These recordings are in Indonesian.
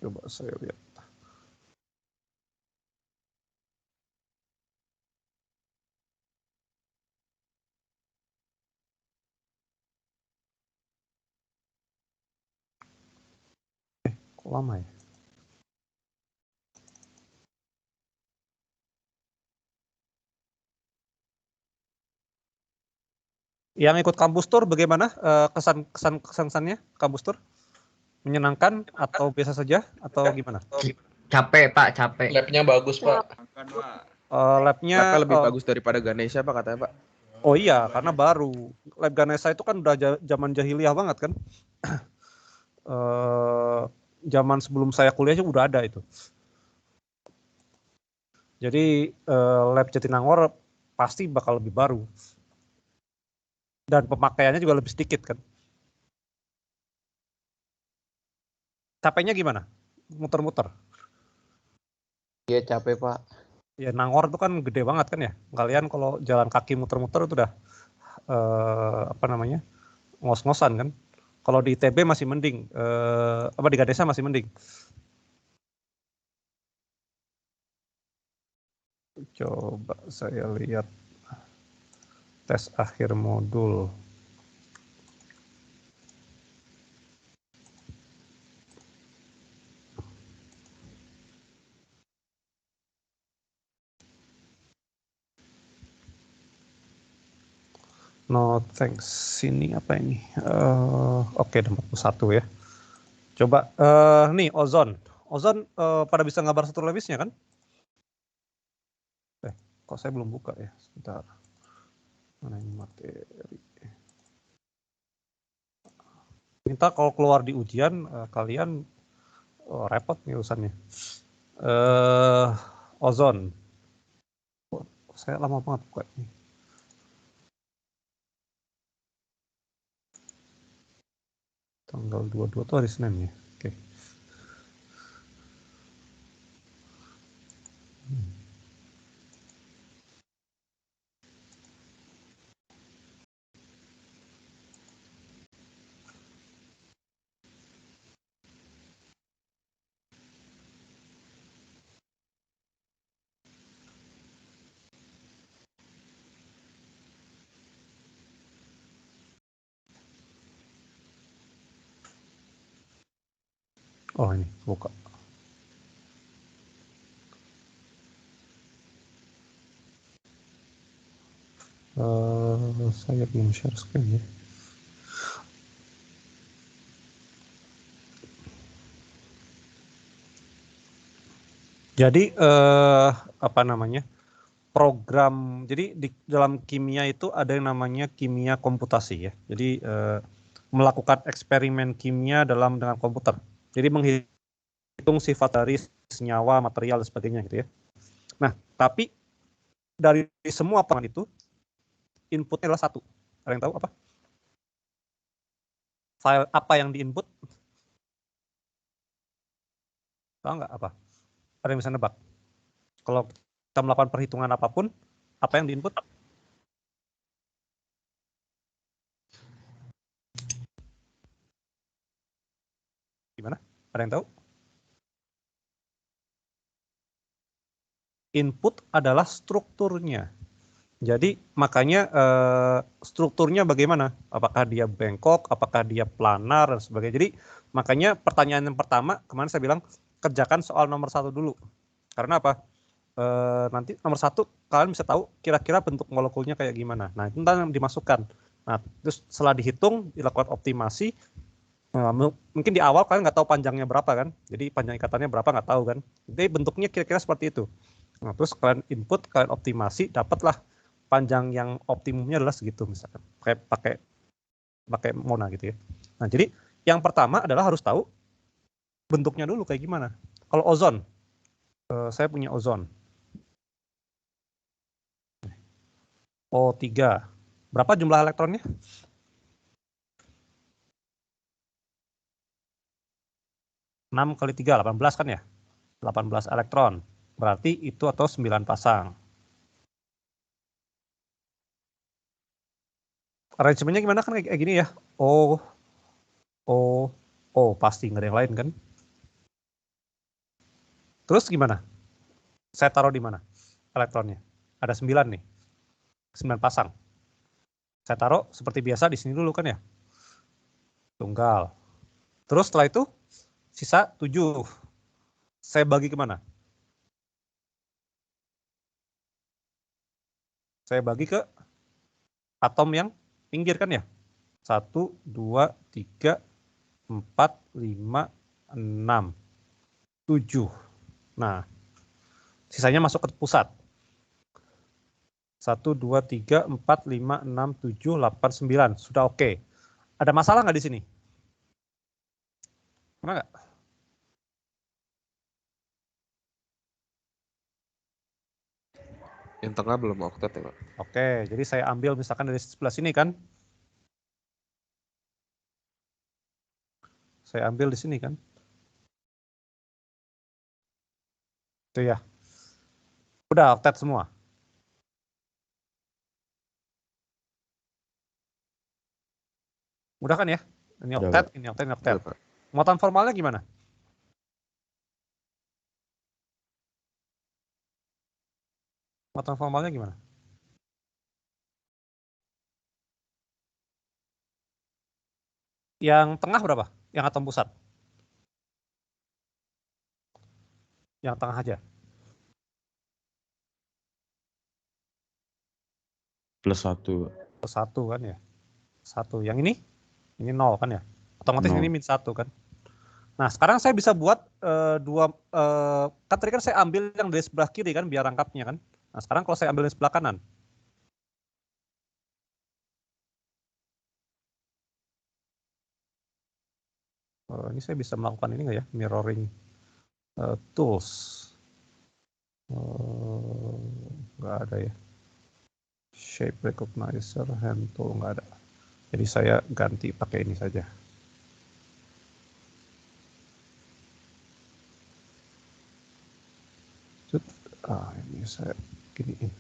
Coba saya lihat. Kok lama ya? Yang ikut kampus tour bagaimana kesannya kampus tour? Menyenangkan atau biasa saja atau gimana? Capek Pak, capek. Labnya bagus Pak. Labnya lebih bagus daripada Ganesha Pak katanya Pak. Oh iya, karena baru. Lab Ganesha itu kan udah zaman jahiliyah banget kan. Zaman sebelum saya kuliah juga udah ada itu. Jadi lab Jatinangor pasti bakal lebih baru. Dan pemakaiannya juga lebih sedikit kan. Capeknya gimana? Muter-muter. Iya capek Pak. Ya Nangor itu kan gede banget kan ya. Kalian kalau jalan kaki muter-muter itu udah ngos-ngosan kan. Kalau di ITB masih mending, di Ganesha masih mending. Coba saya lihat tes akhir modul. No thanks. Sini apa ini? Oke, 41 ya. Coba nih ozon. Ozon pada bisa ngabar satu levisnya kan? Kok saya belum buka ya? Sebentar. Mana ini materi? Minta kalau keluar di ujian kalian repot nih urusannya. Ozon. Saya lama banget buka ini. Tanggal 22 itu hari Senin ya. Oke. Oh ini buka. Saya belum share screen ya. Jadi program, jadi di dalam kimia itu ada yang namanya kimia komputasi ya. Jadi melakukan eksperimen kimia dengan komputer. Jadi menghitung sifat dari senyawa, material dan sebagainya gitu ya. Nah, tapi dari semua pengalaman itu inputnya adalah satu. Ada yang tahu apa? File apa yang diinput? Tahu nggak apa? Ada yang bisa nebak? Kalau kita melakukan perhitungan apapun, apa yang diinput? Gimana? Ada yang tahu? Input adalah strukturnya. Jadi makanya strukturnya bagaimana? Apakah dia bengkok, apakah dia planar dan sebagainya. Jadi makanya pertanyaan yang pertama kemarin saya bilang kerjakan soal nomor 1 dulu. Karena apa? Nanti nomor 1 kalian bisa tahu kira-kira bentuk molekulnya kayak gimana. Nah itu nanti dimasukkan. Nah terus setelah dihitung dilakukan optimasi. Mungkin di awal kalian nggak tahu panjangnya berapa kan? Jadi panjang ikatannya berapa nggak tahu kan? Jadi bentuknya kira-kira seperti itu. Nah terus kalian input, kalian optimasi, dapatlah panjang yang optimumnya adalah segitu misalkan. Pakai Mona gitu ya. Nah jadi yang pertama adalah harus tahu bentuknya dulu kayak gimana. Kalau ozon, saya punya ozon. O3. Berapa jumlah elektronnya? 6 kali 3, 18 kan ya? 18 elektron. Berarti itu atau 9 pasang. Arrangementnya gimana kan kayak gini ya? Oh, pasti nggak ada yang lain kan? Terus gimana? Saya taruh di mana elektronnya? Ada 9 nih. 9 pasang. Saya taruh seperti biasa di sini dulu kan ya. Tunggal. Terus setelah itu sisa 7. Saya bagi kemana? Saya bagi ke atom yang pinggir kan ya. 1, 2, 3, 4, 5, 6, 7. Nah, sisanya masuk ke pusat. 1, 2, 3, 4, 5, 6, 7, 8, 9. Sudah oke. Ada masalah nggak di sini? Pernah nggak? Yang tengah belum oktet ya, Pak? Oke, jadi saya ambil misalkan dari sebelah sini kan. Saya ambil di sini kan. Itu ya. Udah oktet semua. Udah kan ya? Ini Udah, oktet, Pak. ini oktet, ini oktet. Udah, Pak. Muatan formalnya gimana? Muatan formalnya gimana? Yang tengah berapa? Yang atom pusat? Yang tengah aja. +1. Plus 1 kan ya. 1. Yang ini 0 kan ya. Otomatis 0. ini -1 kan. Nah, sekarang saya bisa buat kan tadi kan saya ambil yang dari sebelah kiri kan biar rangkapnya kan. Nah, sekarang kalau saya ambil dari sebelah kanan. Ini saya bisa melakukan ini nggak ya? Mirroring tools. Nggak ada ya. Shape recognizer, hand tool nggak ada. Jadi saya ganti pakai ini saja. Ini saya giniin.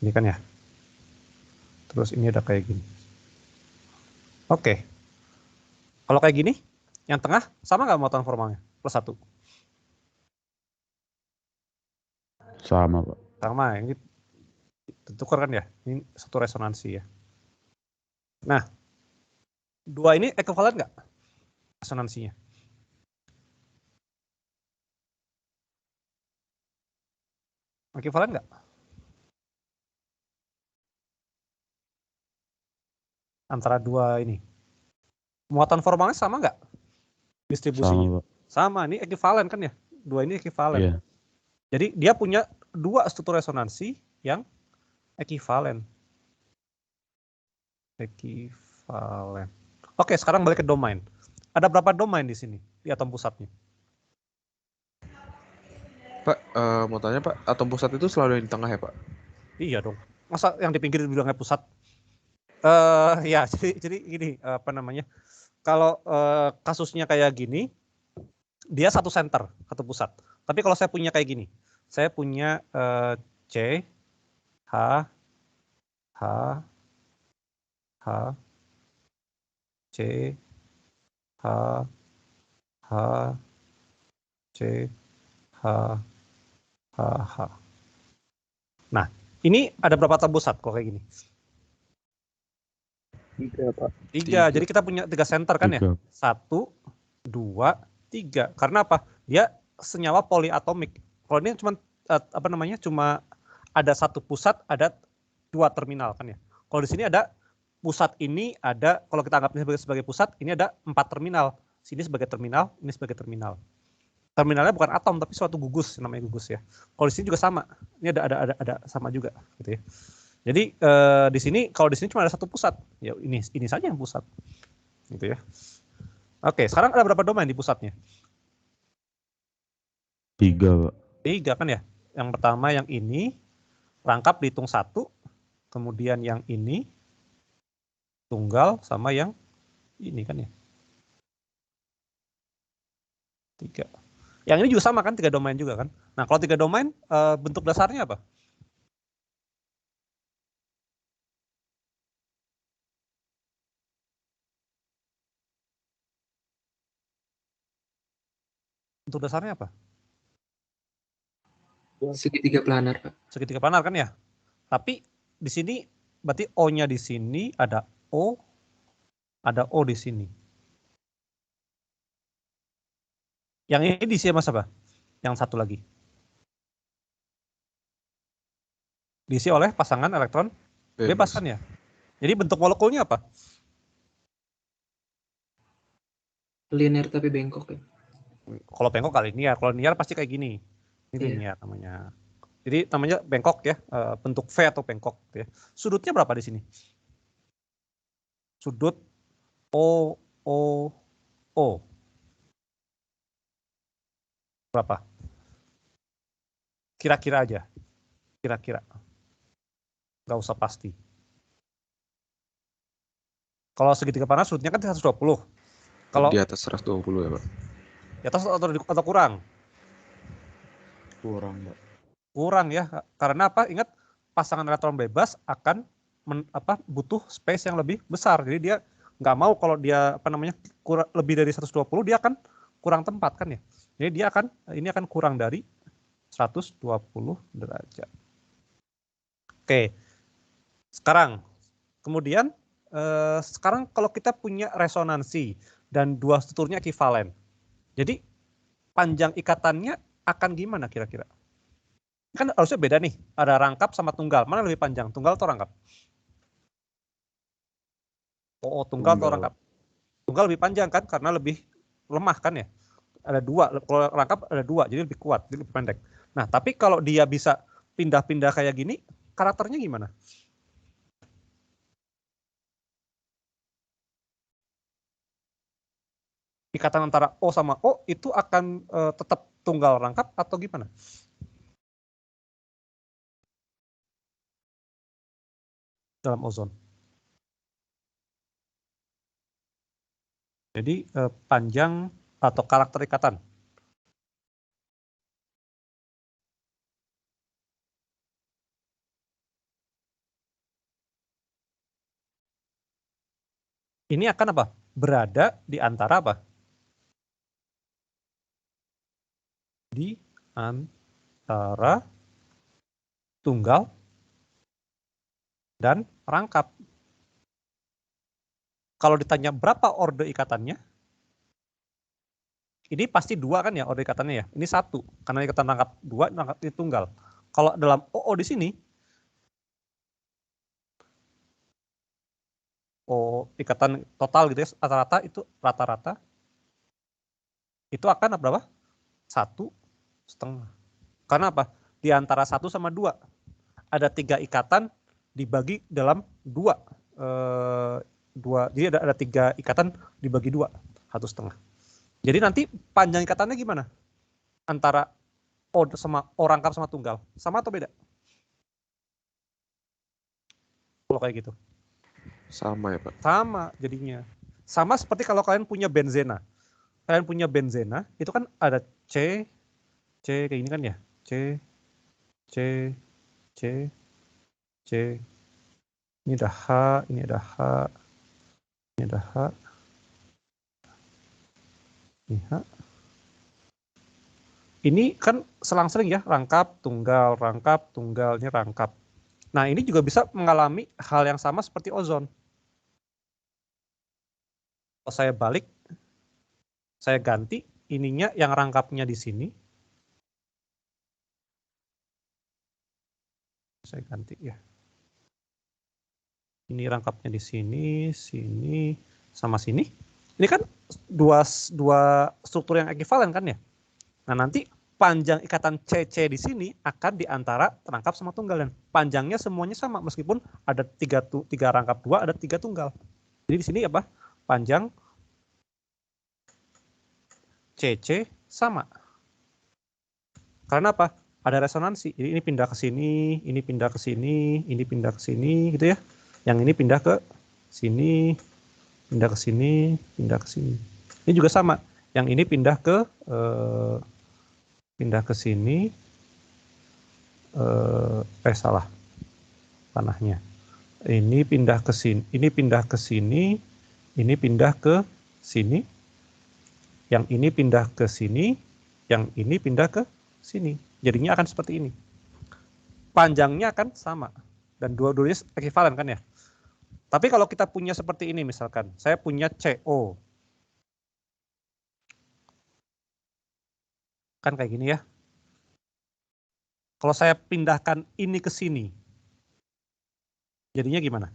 Ini kan ya. Terus ini ada kayak gini. Oke. Kalau kayak gini, yang tengah sama nggak muatan formalnya? +1. Sama, Pak. Sama, ini ditukar kan ya? Ini satu resonansi ya. Nah, 2 ini ekuivalen nggak resonansinya? Ekuivalen nggak? Antara 2 ini. Muatan formalnya sama nggak? Distribusinya? Sama, Pak. Sama, ini ekuivalen kan ya? 2 ini ekuivalen. Iya. Jadi dia punya 2 struktur resonansi yang ekuivalen. Ekuivalen. Oke, sekarang balik ke domain. Ada berapa domain di sini? Di atom pusatnya? Pak, mau tanya Pak, atom pusat itu selalu yang di tengah ya Pak? Iya dong. Masa yang di pinggir dibilangnya pusat? Ya, jadi gini, apa namanya? Kalau kasusnya kayak gini, dia satu center, satu pusat. Tapi kalau saya punya kayak gini, saya punya C, H, H, H, C, H, H, C, H, H, H. Nah, ini ada berapa atom pusat kok kayak gini? 3, Pak. 3. Jadi kita punya 3 center kan ya? 1, 2, 3. Karena apa? Dia senyawa poliatomik. Kalau ini cuma apa namanya? Cuma ada satu pusat, ada 2 terminal kan ya. Kalau di sini ada pusat ini ada, kalau kita anggap ini sebagai pusat, ini ada 4 terminal. Sini sebagai terminal, ini sebagai terminal. Terminalnya bukan atom tapi suatu gugus, namanya gugus ya. Kalau di sini juga sama. Ini ada sama juga gitu ya. Jadi di sini kalau di sini cuma ada satu pusat. Ya ini saja yang pusat. Gitu ya. Oke, sekarang ada berapa domain di pusatnya? 3, Pak. 3 kan ya. Yang pertama yang ini rangkap dihitung 1, kemudian yang ini tunggal sama yang ini kan ya. 3. Yang ini juga sama kan, 3 domain juga kan. Nah, kalau 3 domain bentuk dasarnya apa? Bentuk dasarnya apa? Segitiga planar, Pak. Segitiga planar kan ya? Tapi di sini berarti O-nya di sini ada O di sini. Yang ini diisi sama siapa? Yang satu lagi. Diisi oleh pasangan elektron bebas kan ya? Jadi bentuk molekulnya apa? Linear tapi bengkok ya. Kalau bengkok kali linear, kalau linear pasti kayak gini. Ini linear namanya. Jadi namanya bengkok ya, bentuk V atau bengkok gitu ya. Sudutnya berapa di sini? Sudut O. Berapa? Kira-kira aja. Kira-kira. Nggak usah pasti. Kalau segitiga planar sudutnya kan 120. Kalau di atas 120 ya, Pak. Di atas atau kurang? Kurang, Pak. Kurang ya. Karena apa? Ingat, pasangan elektron bebas akan butuh space yang lebih besar. Jadi dia nggak mau kalau dia lebih dari 120, dia akan kurang tempat kan ya. Jadi ini akan kurang dari 120 derajat. Oke. Kemudian sekarang kalau kita punya resonansi dan dua strukturnya ekivalen. Jadi panjang ikatannya akan gimana kira-kira? Kan harusnya beda nih, ada rangkap sama tunggal. Mana lebih panjang, tunggal atau rangkap? Oh, tunggal atau rangkap? Tunggal lebih panjang kan, karena lebih lemah kan ya. Ada dua, kalau rangkap ada dua, jadi lebih kuat, jadi lebih pendek. Nah, tapi kalau dia bisa pindah-pindah kayak gini, karakternya gimana? Ikatan antara O sama O itu akan tetap tunggal rangkap atau gimana? Dalam ozon. Jadi panjang atau karakter ikatan. Ini akan apa? Berada di antara apa? Di antara tunggal dan rangkap. Kalau ditanya berapa orde ikatannya, ini pasti dua kan ya orde ikatannya ya. Ini satu, karena ikatan rangkap dua, rangkap ini tunggal. Kalau dalam OO di sini, ikatan total gitu ya, rata-rata itu akan berapa? 1,5. Karena apa? Di antara 1 sama 2 ada 3 ikatan dibagi dalam 2. Jadi ada 3 ikatan dibagi 2, 1,5. Jadi nanti panjang ikatannya gimana? Antara O sama O rangkap sama tunggal, sama atau beda? Kalau kayak gitu. Sama ya, Pak? Sama jadinya. Sama seperti kalau kalian punya benzena. Kalian punya benzena, itu kan ada C kayak gini kan ya. C. Ini ada H, ini ada H. Ini ada H. Ini H. Ini kan selang-seling ya, rangkap, tunggal, ini rangkap. Nah, ini juga bisa mengalami hal yang sama seperti ozon. Kalau saya balik, saya ganti ininya yang rangkapnya di sini. Saya ganti ya. Ini rangkapnya di sini, sama sini. Ini kan dua struktur yang ekivalen kan ya. Nah, nanti panjang ikatan CC di sini akan di antara rangkap sama tunggal, dan panjangnya semuanya sama meskipun ada 3 rangkap 2, ada 3 tunggal. Jadi di sini apa? Panjang CC sama. Karena apa? Ada resonansi. Jadi ini pindah ke sini, ini pindah ke sini, ini pindah ke sini gitu ya. Yang ini pindah ke sini, pindah ke sini, pindah ke sini. Ini juga sama. Yang ini pindah ke sini. Salah. Panahnya. Ini pindah ke sini, ini pindah ke sini, ini pindah ke sini. Yang ini pindah ke sini, Yang ini pindah ke sini. Jadinya akan seperti ini. Panjangnya akan sama. Dan dua-duanya ekivalen kan ya. Tapi kalau kita punya seperti ini misalkan. Saya punya CO. Kan kayak gini ya. Kalau saya pindahkan ini ke sini. Jadinya gimana?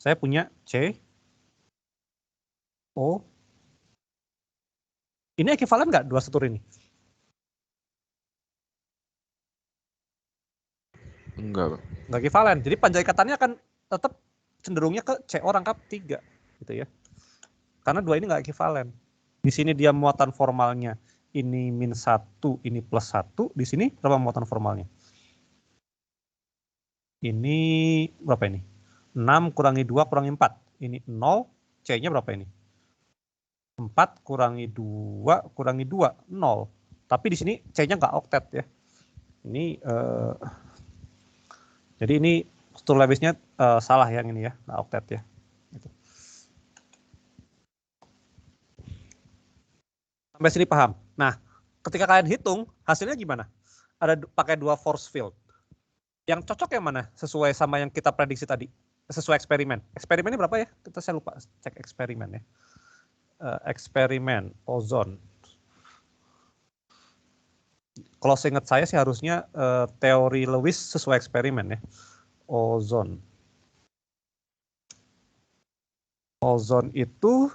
Saya punya C, O. Ini ekivalen nggak dua struktur ini? Enggak, Pak. Nggak ekivalen. Jadi panjang ikatannya akan tetap cenderungnya ke CO rangkap 3. Gitu ya. Karena dua ini nggak ekivalen. Di sini dia muatan formalnya. Ini -1, ini +1. Di sini berapa muatan formalnya? Ini berapa ini? 6 kurangi 2 kurangi 4. Ini 0. C-nya berapa ini? 4 kurangi 2 kurangi 2. 0. Tapi di sini C-nya nggak oktet ya. Ini jadi ini struktur Lewisnya salah yang ini ya, nggak oktet ya. Gitu. Sampai sini paham. Nah, ketika kalian hitung, hasilnya gimana? Ada pakai dua force field. Yang cocok yang mana? Sesuai sama yang kita prediksi tadi. Sesuai eksperimen. Eksperimennya berapa ya? Saya lupa cek eksperimen ya. Eksperimen ozon. Kalau seingat saya sih harusnya teori Lewis sesuai eksperimen ya. Ozon. Ozon itu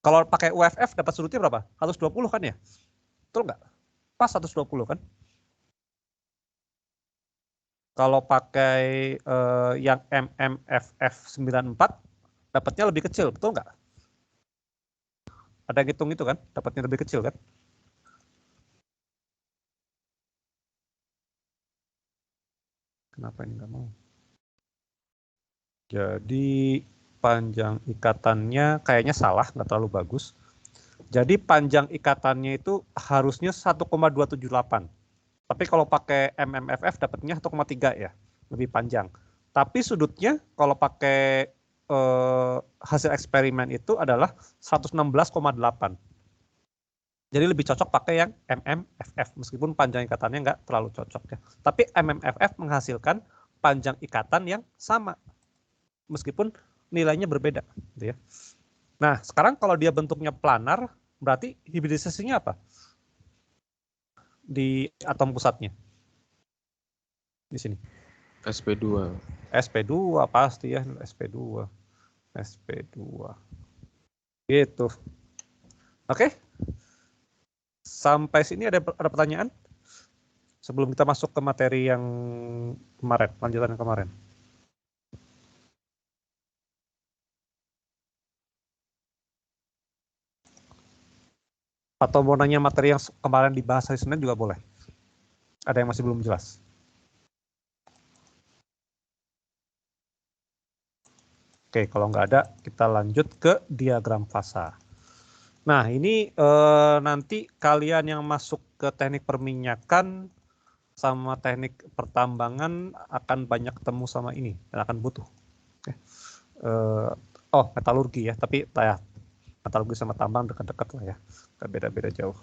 kalau pakai UFF dapat sudutnya berapa? 120 kan ya? Betul nggak? Pas 120 kan? Kalau pakai yang MMFF 94 dapatnya lebih kecil, betul nggak? Ada yang hitung itu kan? Dapatnya lebih kecil kan? Kenapa ini nggak mau? Jadi panjang ikatannya kayaknya salah, nggak terlalu bagus. Jadi panjang ikatannya itu harusnya 1,278. Tapi kalau pakai MMFF dapatnya 1,3 ya, lebih panjang. Tapi sudutnya kalau pakai hasil eksperimen itu adalah 116,8. Jadi lebih cocok pakai yang MMFF, meskipun panjang ikatannya nggak terlalu cocok ya. Tapi MMFF menghasilkan panjang ikatan yang sama, meskipun nilainya berbeda. Gitu ya. Nah, sekarang kalau dia bentuknya planar, berarti hibridisasinya apa? Di atom pusatnya. Di sini. SP2. SP2 pasti ya, SP2. SP2. Gitu. Oke. Sampai sini ada pertanyaan? Sebelum kita masuk ke materi yang kemarin, lanjutan yang kemarin. Atau mau nanya materi yang kemarin dibahas hari Senin juga boleh. Ada yang masih belum jelas? Oke, kalau nggak ada, kita lanjut ke diagram fasa. Nah, ini nanti kalian yang masuk ke teknik perminyakan sama teknik pertambangan akan banyak ketemu sama ini dan akan butuh. Oke. Metalurgi ya, tapi ya, metalurgi sama tambang dekat-dekat lah ya, nggak beda-beda jauh.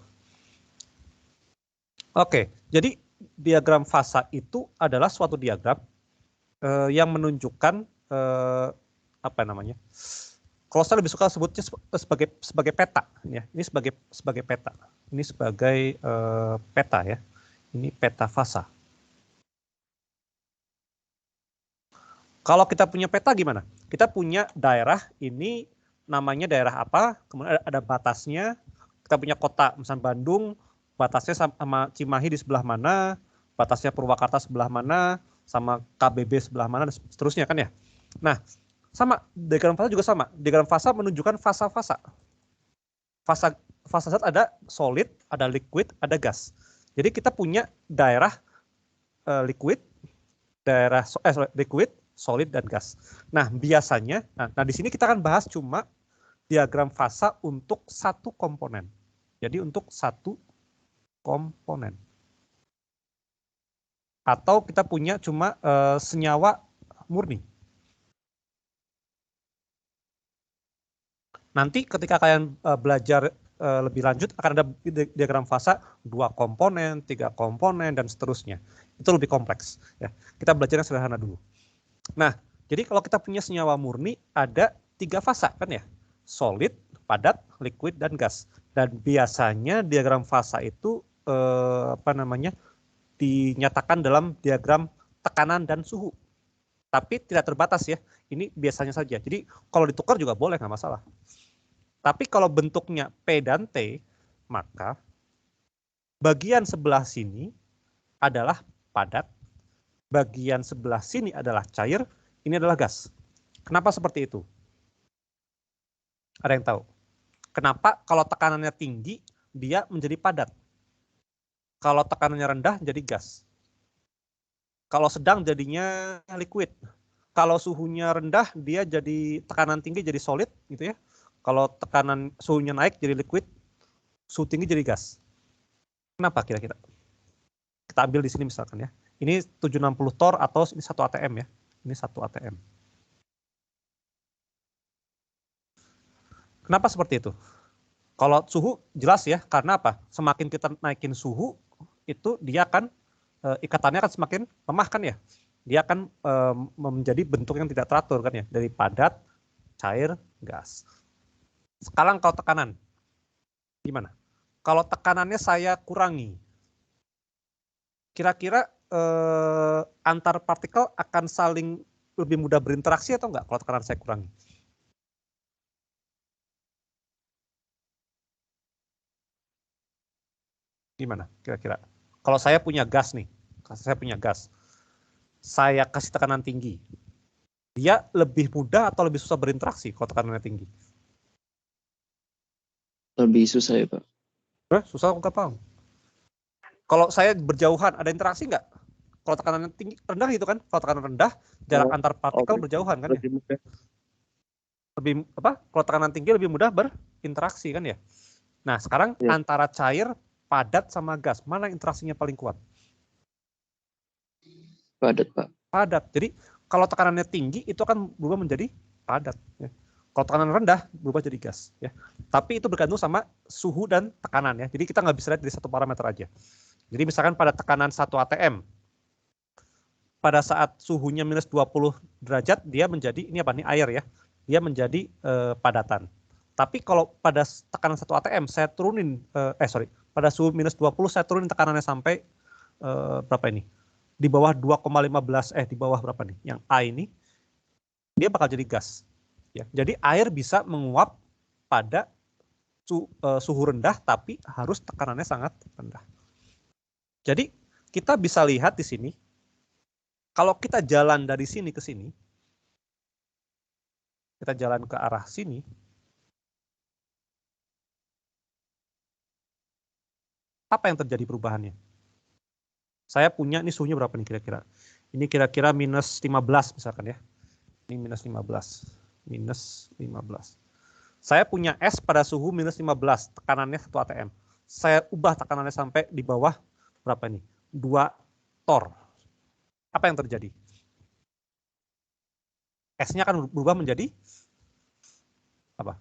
Oke, jadi diagram fasa itu adalah suatu diagram yang menunjukkan apa namanya? Kalau saya lebih suka sebutnya sebagai peta, ya. Ini sebagai peta. Ini sebagai peta ya. Ini peta fasa. Kalau kita punya peta gimana? Kita punya daerah ini namanya daerah apa? Kemudian ada batasnya. Kita punya kota, misalnya Bandung, batasnya sama Cimahi di sebelah mana? Batasnya Purwakarta sebelah mana? Sama KBB sebelah mana? Dan seterusnya kan ya. Nah, sama, diagram fasa juga sama. Diagram fasa menunjukkan fasa-fasa. Fasa zat ada solid, ada liquid, ada gas. Jadi kita punya daerah liquid, liquid, solid, dan gas. Nah, biasanya, nah di sini kita akan bahas cuma diagram fasa untuk satu komponen. Jadi untuk satu komponen. Atau kita punya cuma senyawa murni. Nanti ketika kalian belajar lebih lanjut akan ada diagram fasa 2 komponen, 3 komponen dan seterusnya. Itu lebih kompleks ya. Kita belajar yang sederhana dulu. Nah, jadi kalau kita punya senyawa murni ada 3 fasa kan ya. Solid, padat, liquid dan gas. Dan biasanya diagram fasa itu dinyatakan dalam diagram tekanan dan suhu. Tapi tidak terbatas ya. Ini biasanya saja. Jadi kalau ditukar juga boleh, nggak masalah. Tapi kalau bentuknya P dan T, maka bagian sebelah sini adalah padat, bagian sebelah sini adalah cair, ini adalah gas. Kenapa seperti itu? Ada yang tahu? Kenapa kalau tekanannya tinggi, dia menjadi padat? Kalau tekanannya rendah, jadi gas. Kalau sedang jadinya liquid. Kalau suhunya rendah, dia jadi tekanan tinggi jadi solid gitu ya. Kalau tekanan suhunya naik jadi liquid, suhu tinggi jadi gas. Kenapa kira-kira? Kita ambil di sini misalkan ya. Ini 760 torr atau ini 1 atm ya. Ini 1 atm. Kenapa seperti itu? Kalau suhu jelas ya, karena apa? Semakin kita naikin suhu, itu dia akan ikatannya akan semakin lemah kan ya. Dia akan menjadi bentuk yang tidak teratur kan ya. Dari padat, cair, gas. Sekarang kalau tekanan, gimana? Kalau tekanannya saya kurangi, kira-kira antar partikel akan saling lebih mudah berinteraksi atau enggak kalau tekanan saya kurangi? Gimana kira-kira? Kalau saya punya gas nih, saya kasih tekanan tinggi, dia lebih mudah atau lebih susah berinteraksi kalau tekanannya tinggi? Lebih susah ya, Pak. Susah aku nggak paham. Kalau saya berjauhan, ada interaksi nggak? Kalau tekanannya tinggi, rendah gitu kan? Kalau tekanan rendah, jarak antar partikel berjauhan kan ya? Lebih apa? Kalau tekanan tinggi lebih mudah berinteraksi kan ya? Nah sekarang antara cair, padat sama gas, mana interaksinya paling kuat? Padat, Pak. Padat. Jadi kalau tekanannya tinggi itu akan berubah menjadi padat. Ya. Kalau tekanan rendah berubah jadi gas. Ya. Tapi itu bergantung sama suhu dan tekanan ya. Jadi kita nggak bisa lihat dari satu parameter aja. Jadi misalkan pada tekanan 1 atm, pada saat suhunya minus 20 derajat dia menjadi ini apa nih air ya. Dia menjadi padatan. Tapi kalau pada tekanan 1 atm saya turunin pada suhu minus 20 saya turunin tekanannya sampai berapa ini? Di bawah 2,15 di bawah berapa nih? Yang A ini dia bakal jadi gas. Ya, jadi air bisa menguap pada suhu rendah tapi harus tekanannya sangat rendah. Jadi kita bisa lihat di sini kalau kita jalan dari sini ke sini, kita jalan ke arah sini, apa yang terjadi perubahannya? Saya punya, ini suhunya berapa nih kira-kira? Ini kira-kira minus 15 misalkan ya. Ini minus 15. Minus 15. Saya punya es pada suhu minus 15, tekanannya 1 atm. Saya ubah tekanannya sampai di bawah berapa nih? 2 torr. Apa yang terjadi? esnya akan berubah menjadi apa?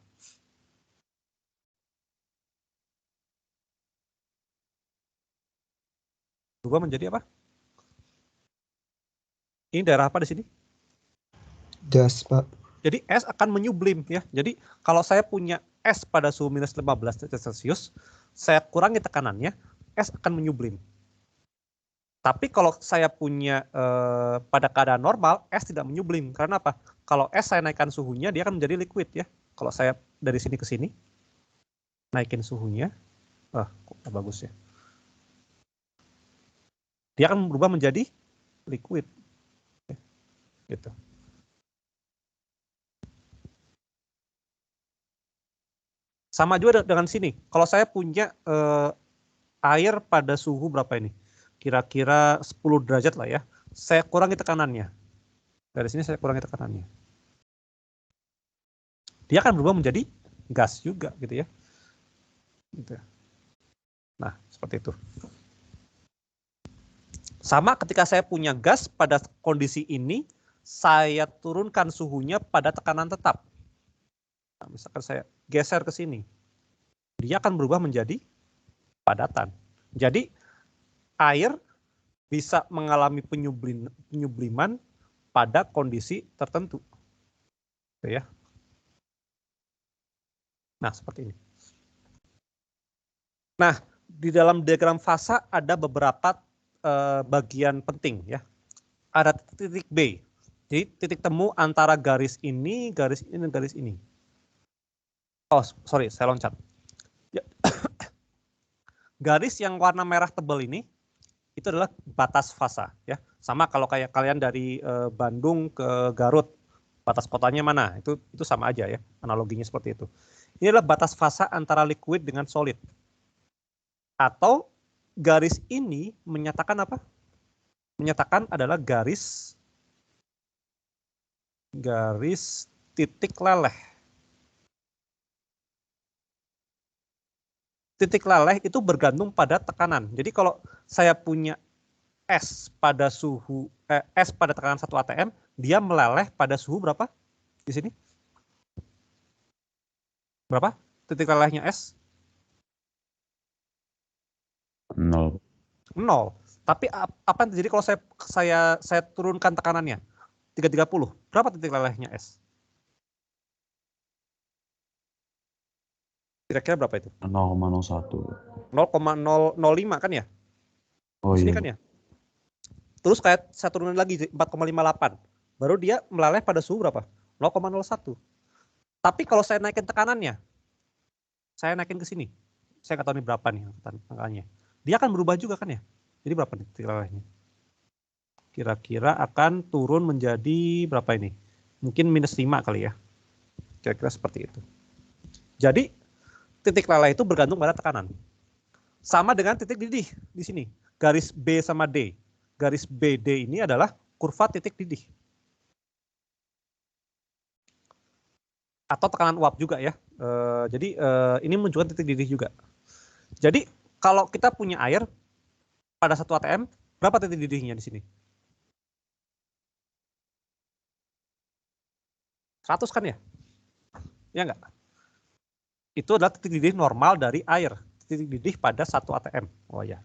Berubah menjadi apa? Ini daerah apa di sini? Gas, Pak. Jadi es akan menyublim ya. Jadi kalau saya punya es pada suhu minus 15 derajat Celcius, saya kurangi tekanannya, es akan menyublim. Tapi kalau saya punya pada keadaan normal, es tidak menyublim. Karena apa? Kalau es saya naikkan suhunya, dia akan menjadi liquid ya. Kalau saya dari sini ke sini, naikin suhunya, kok bagus ya. Dia akan berubah menjadi liquid. Gitu. Sama juga dengan sini. Kalau saya punya air pada suhu berapa ini? Kira-kira 10 derajat lah ya. Saya kurangi tekanannya. Dari sini saya kurangi tekanannya. Dia akan berubah menjadi gas juga gitu ya. Gitu. Nah, seperti itu. Sama ketika saya punya gas pada kondisi ini, saya turunkan suhunya pada tekanan tetap. Nah, misalkan saya geser ke sini. dia akan berubah menjadi padatan. Jadi air bisa mengalami penyubliman pada kondisi tertentu. Gitu ya. Nah, seperti ini. Nah, di dalam diagram fasa ada beberapa bagian penting ya. Ada titik B. Jadi titik temu antara garis ini, garis ini, dan garis ini. Oh, sorry, saya loncat. Ya. Garis yang warna merah tebal ini itu adalah batas fasa ya. Sama kalau kayak kalian dari Bandung ke Garut, batas kotanya mana? Itu sama aja ya, analoginya seperti itu. Ini adalah batas fasa antara liquid dengan solid. Atau garis ini menyatakan apa? Menyatakan adalah garis titik leleh. Titik leleh itu bergantung pada tekanan. Jadi kalau saya punya S pada tekanan 1 atm, dia meleleh pada suhu berapa? Di sini? Berapa? Titik lelehnya S? 0. 0. Tapi apa yang terjadi kalau saya turunkan tekanannya? 330. Berapa titik lelehnya S? Kira-kira berapa itu? 0,01. 0,005 kan ya? Oh Di sini iya. kan ya? Terus kayak saya turunin lagi 4,58. Baru dia meleleh pada suhu berapa? 0,01. Tapi kalau saya naikin tekanannya, saya naikin ke sini. Saya nggak tahu ini berapa nih angkanya. Dia akan berubah juga kan ya? Jadi berapa nih titik lelehnya? Kira-kira akan turun menjadi berapa ini? Mungkin -5 kali ya. Kira-kira seperti itu. Jadi titik leleh itu bergantung pada tekanan. Sama dengan titik didih di sini. Garis B sama D. Garis BD ini adalah kurva titik didih. Atau tekanan uap juga ya. Jadi ini menunjukkan titik didih juga. Jadi kalau kita punya air pada 1 atm, berapa titik didihnya di sini? 100 kan ya? Ya enggak? Itu adalah titik didih normal dari air. Titik didih pada 1 atm. Oh ya.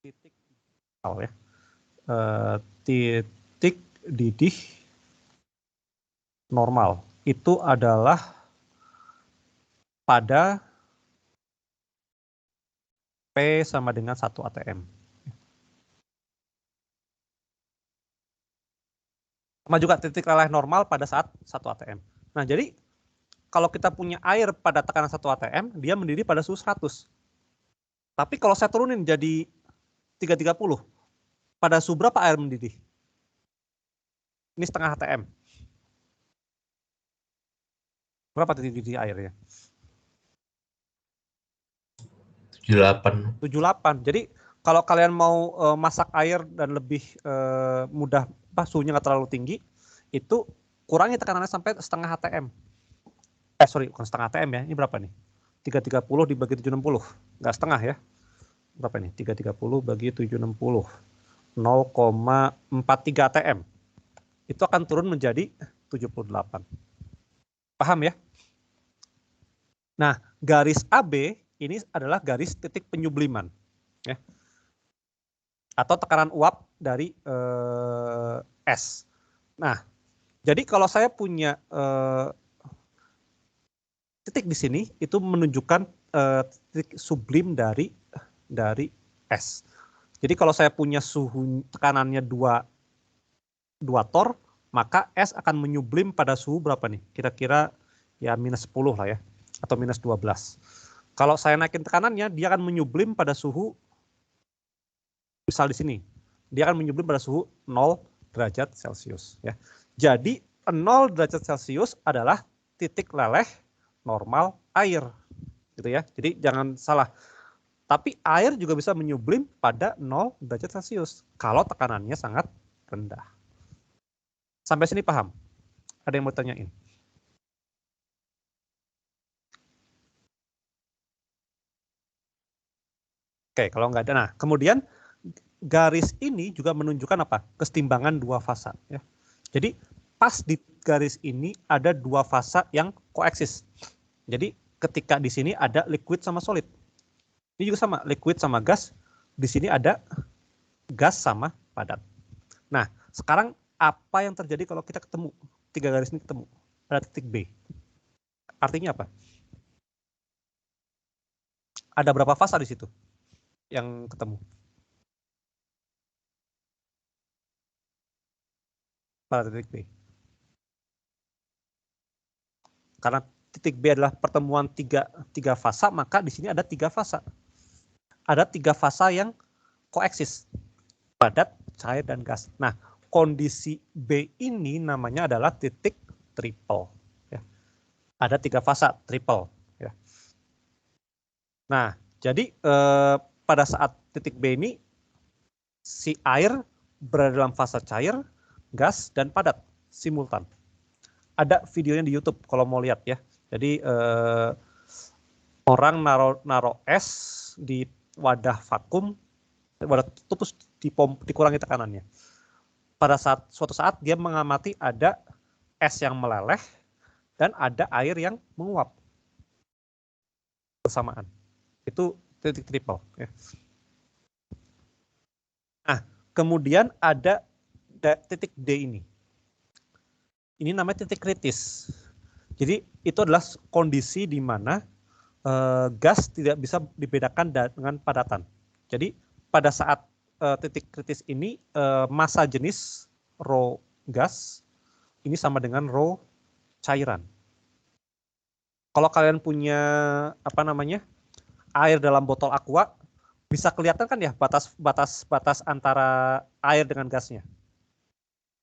Titik ya. Titik didih normal itu adalah pada P sama dengan 1 atm. Sama juga titik leleh normal pada saat 1 atm. Nah, jadi kalau kita punya air pada tekanan 1 atm, dia mendidih pada suhu 100. Tapi kalau saya turunin jadi 330, pada suhu berapa air mendidih? Ini setengah atm. Berapa titik didih airnya? 78. Jadi kalau kalian mau masak air dan lebih mudah, suhunya nggak terlalu tinggi, itu kurangi tekanannya sampai setengah atm. Sorry, bukan setengah atm ya. Ini berapa nih? 330 dibagi 760. Nggak setengah ya. Berapa nih? 330 bagi 760. 0,43 atm. Itu akan turun menjadi 78. Paham ya? Nah, garis AB ini adalah garis titik penyubliman. Ya. Atau tekanan uap dari S. Nah, jadi kalau saya punya titik di sini, itu menunjukkan titik sublim dari S. Jadi kalau saya punya suhu tekanannya 2 torr, maka S akan menyublim pada suhu berapa nih? Kira-kira ya -10 lah ya, atau -12. Kalau saya naikin tekanannya, dia akan menyublim pada suhu, misal di sini, dia akan menyublim pada suhu 0 derajat Celcius. Ya. Jadi 0 derajat Celcius adalah titik leleh normal air, gitu ya. Jadi jangan salah. Tapi air juga bisa menyublim pada 0 derajat Celcius kalau tekanannya sangat rendah. Sampai sini paham? Ada yang mau tanyain? Oke, kalau nggak ada. Nah, kemudian garis ini juga menunjukkan apa? Kesetimbangan dua fasa. Ya. Jadi pas di garis ini ada dua fasa yang koeksis. Jadi ketika di sini ada liquid sama solid. Ini juga sama, liquid sama gas. Di sini ada gas sama padat. Nah, sekarang apa yang terjadi kalau kita ketemu? 3 garis ini ketemu. Ada titik B. Artinya apa? Ada berapa fasa di situ yang ketemu? Pada titik B. Karena titik B adalah pertemuan tiga fasa, maka di sini ada 3 fasa. Ada 3 fasa yang koeksis, padat, cair, dan gas. Nah, kondisi B ini namanya adalah titik triple. Ya. Ada 3 fasa triple. Ya. Nah, jadi pada saat titik B ini si air berada dalam fasa cair, gas, dan padat simultan. Ada videonya di YouTube kalau mau lihat ya. Jadi orang naro es di wadah vakum, wadah tutup terus dikurangi tekanannya. Pada suatu saat dia mengamati ada es yang meleleh dan ada air yang menguap bersamaan. Itu titik triple. Ya. Nah, kemudian ada titik D ini. Ini namanya titik kritis. Jadi itu adalah kondisi di mana gas tidak bisa dibedakan dengan padatan. Jadi pada saat titik kritis ini massa jenis rho gas ini sama dengan rho cairan. Kalau kalian punya air dalam botol aqua, bisa kelihatan kan ya batas antara air dengan gasnya.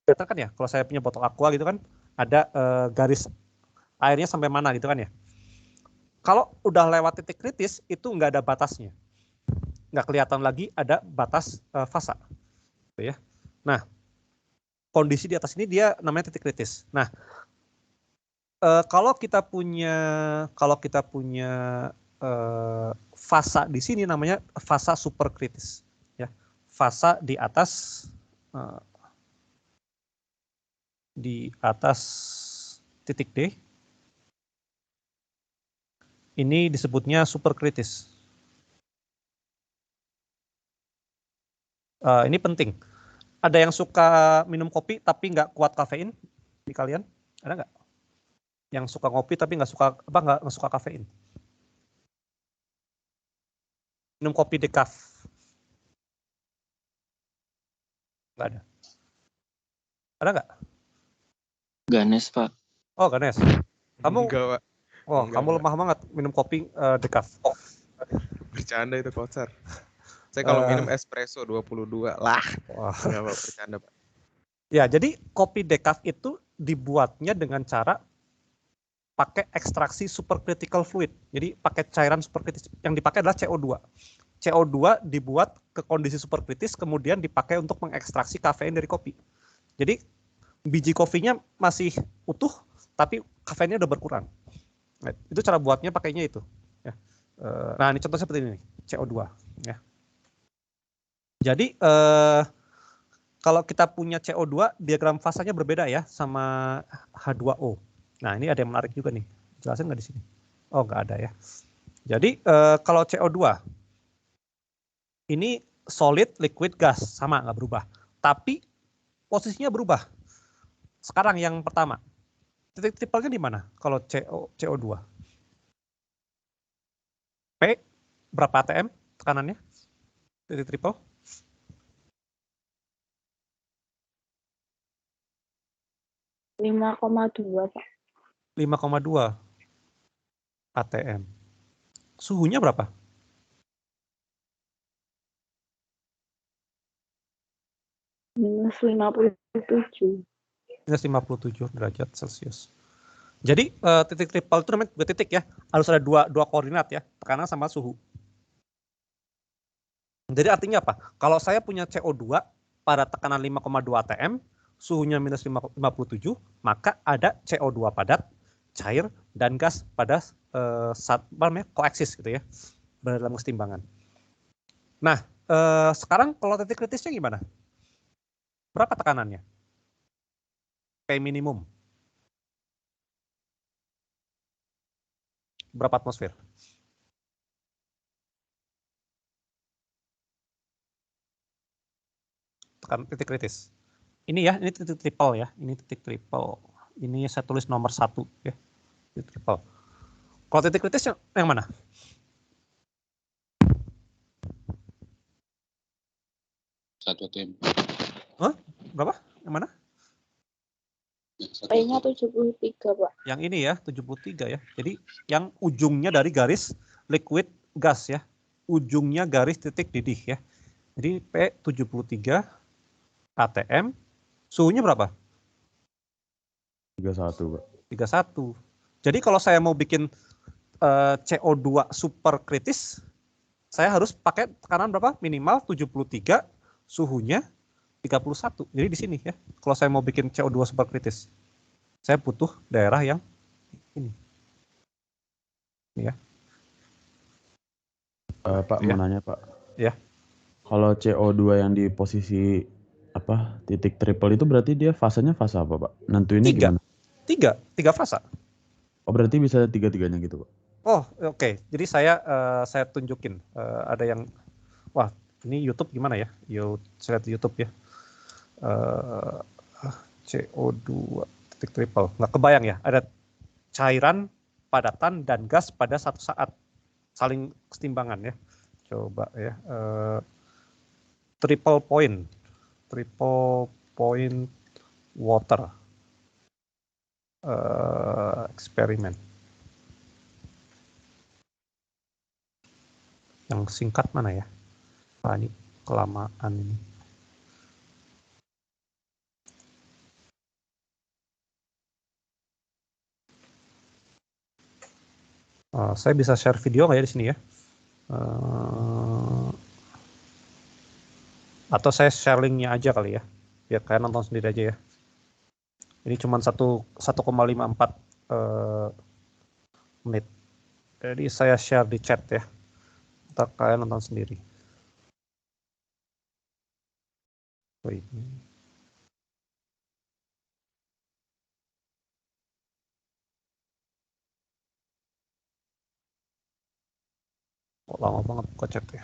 Kelihatan kan ya, kalau saya punya botol aqua gitu kan, ada garis airnya sampai mana gitu kan ya. Kalau udah lewat titik kritis, itu nggak ada batasnya. Nggak kelihatan lagi ada batas fasa. Gitu ya. Nah, kondisi di atas ini dia namanya titik kritis. Nah, kalau kita punya fasa di sini namanya fasa superkritis. Ya. Fasa di atas titik D, ini disebutnya superkritis. Ini penting. Ada yang suka minum kopi tapi nggak kuat kafein di kalian? Ada nggak? Yang suka ngopi tapi nggak suka kafein? Minum kopi decaf? Nggak ada. Ada nggak? Ganes, Pak. Oh, Ganes. Kamu? Enggak, Pak. Oh, Enggak, kamu lemah banget minum kopi decaf. Bercanda itu kocar. Saya kalau minum espresso 22 lah. Wah. Enggak, Pak, bercanda, Pak. Ya, jadi kopi decaf itu dibuatnya dengan cara pakai ekstraksi supercritical fluid. Jadi pakai cairan superkritis. Yang dipakai adalah CO2. CO2 dibuat ke kondisi superkritis, kemudian dipakai untuk mengekstraksi kafein dari kopi. Jadi biji kopinya masih utuh, tapi kafeinnya udah berkurang. Nah, itu cara buatnya pakainya itu. Ya. Nah, ini contohnya seperti ini, CO2. Ya. Jadi kalau kita punya CO2, diagram fasanya berbeda ya sama H2O. Nah, ini ada yang menarik juga nih. Jelasin nggak di sini? Oh, nggak ada ya. Jadi kalau CO2 ini solid, liquid, gas sama nggak berubah. Tapi posisinya berubah. Sekarang yang pertama, titik triple-nya di mana? Kalau CO2, P berapa atm tekanannya? Titik triple? 5,2, Pak. 5,2 atm. Suhunya berapa? -57. Minus 57 derajat Celcius. Jadi titik triple itu namanya 2 titik ya. Harus ada dua koordinat ya, tekanan sama suhu. Jadi artinya apa? Kalau saya punya CO2 pada tekanan 5,2 atm, suhunya minus 57, maka ada CO2 padat, cair, dan gas pada koeksis gitu ya, berada dalam kesetimbangan. Nah, sekarang kalau titik kritisnya gimana? Berapa tekanannya? P minimum. Berapa atmosfer? Tekan titik kritis. Ini ya, ini titik triple ya. Ini titik triple. Ini saya tulis nomor 1 ya. Titik triple. Kalau titik kritis yang mana? Satu tim. Berapa? Yang mana? Kayaknya 73, Pak. Yang ini ya, 73 ya. Jadi yang ujungnya dari garis liquid gas ya. Ujungnya garis titik didih ya. Jadi P73 atm. Suhunya berapa? 31, Pak. 31. Jadi kalau saya mau bikin CO2 super kritis, saya harus pakai tekanan berapa? Minimal 73, suhunya 31. Jadi di sini ya. Kalau saya mau bikin CO2 super kritis, saya butuh daerah yang ini. Ini ya. Pak Ya. mau nanya, Pak. Ya. Kalau CO2 yang di posisi titik triple itu berarti dia fasenya fase apa, Pak? Nentuinnya gimana? Tiga fasa. Oh, berarti bisa tiga-tiganya gitu, Pak. Oh, oke. Jadi saya tunjukin. Ada yang, wah, ini YouTube gimana ya? Saya lihat di YouTube ya. CO2 titik triple. Nggak kebayang ya. Ada cairan, padatan, dan gas pada satu saat. Saling kesetimbangan ya. Coba ya. Triple point water eksperimen. Yang singkat mana ya? Ini kelamaan ini. Saya bisa share video nggak ya di sini ya? Atau saya share linknya aja kali ya, biar kalian nonton sendiri aja ya. Ini cuma 1,54 menit. Jadi saya share di chat ya. Ntar kalian nonton sendiri. Wait. Kok lama banget buka chat ya.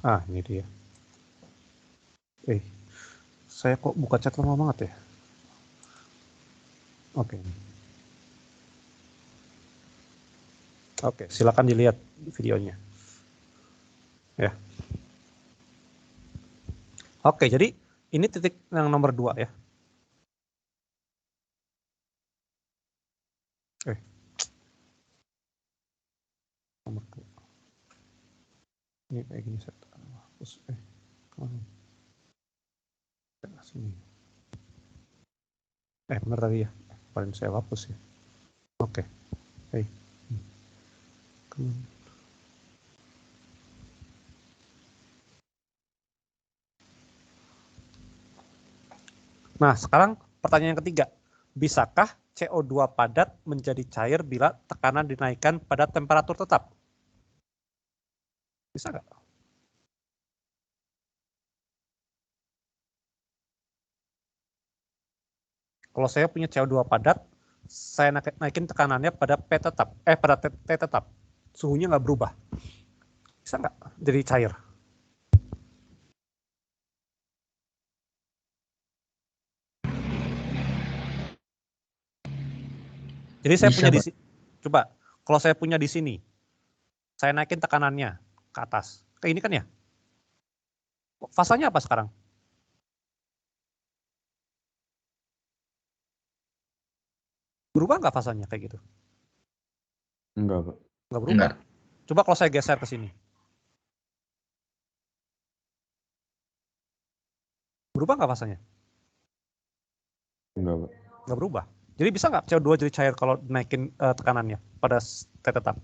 Ini dia. Saya kok buka chat lama banget ya? Oke. Oke, silakan dilihat videonya. Ya. Oke, jadi ini titik yang nomor 2 ya. Nomor 2. Ini kayak gini saya hapus. Sini. Bener tadi ya. Paling saya hapus ya. Oke. Nah, sekarang pertanyaan yang ketiga. Bisakah CO2 padat menjadi cair bila tekanan dinaikkan pada temperatur tetap? Bisa nggak? Kalau saya punya CO2 padat, saya naikin tekanannya pada P tetap, pada T tetap. Suhunya nggak berubah. Bisa nggak jadi cair? Jadi saya punya di sini. Coba, kalau saya punya di sini, saya naikin tekanannya ke atas. Kayak ini kan ya? Fasanya apa sekarang? Berubah nggak fasanya kayak gitu? Enggak, Pak. Nggak berubah. Coba kalau saya geser ke sini. Berubah nggak fasanya? Enggak, Pak. Nggak berubah. Jadi bisa nggak CO2 jadi cair kalau naikin tekanannya pada T tetap?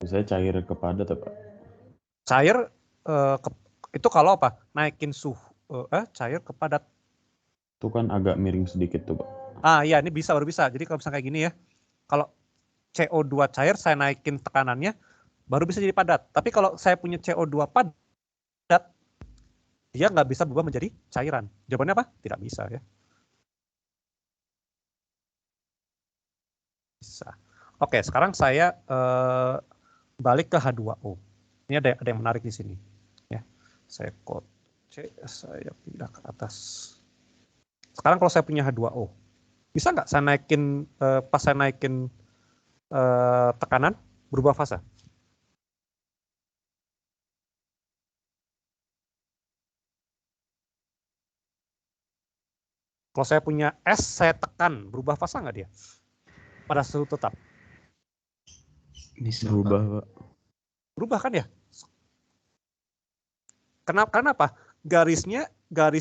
Bisa cair ke padat, Pak. Cair itu kalau apa? Naikin suhu cair ke padat. Itu kan agak miring sedikit tuh, Pak. Iya, ini baru bisa. Jadi kalau misalnya kayak gini ya, kalau CO2 cair saya naikin tekanannya, baru bisa jadi padat. Tapi kalau saya punya CO2 padat, dia nggak bisa berubah menjadi cairan. Jawabannya apa? Tidak bisa ya. Bisa. Oke, sekarang saya balik ke H2O. Ini ada yang menarik di sini. Ya, saya code C, saya pindah ke atas. Sekarang kalau saya punya H2O, bisa nggak saya naikin pas saya naikin tekanan berubah fase? Kalau saya punya S, saya tekan, berubah fase nggak dia? Pada suhu tetap. Bisa, Berubah, Pak. Pak. Berubah kan ya? Kenapa? Garis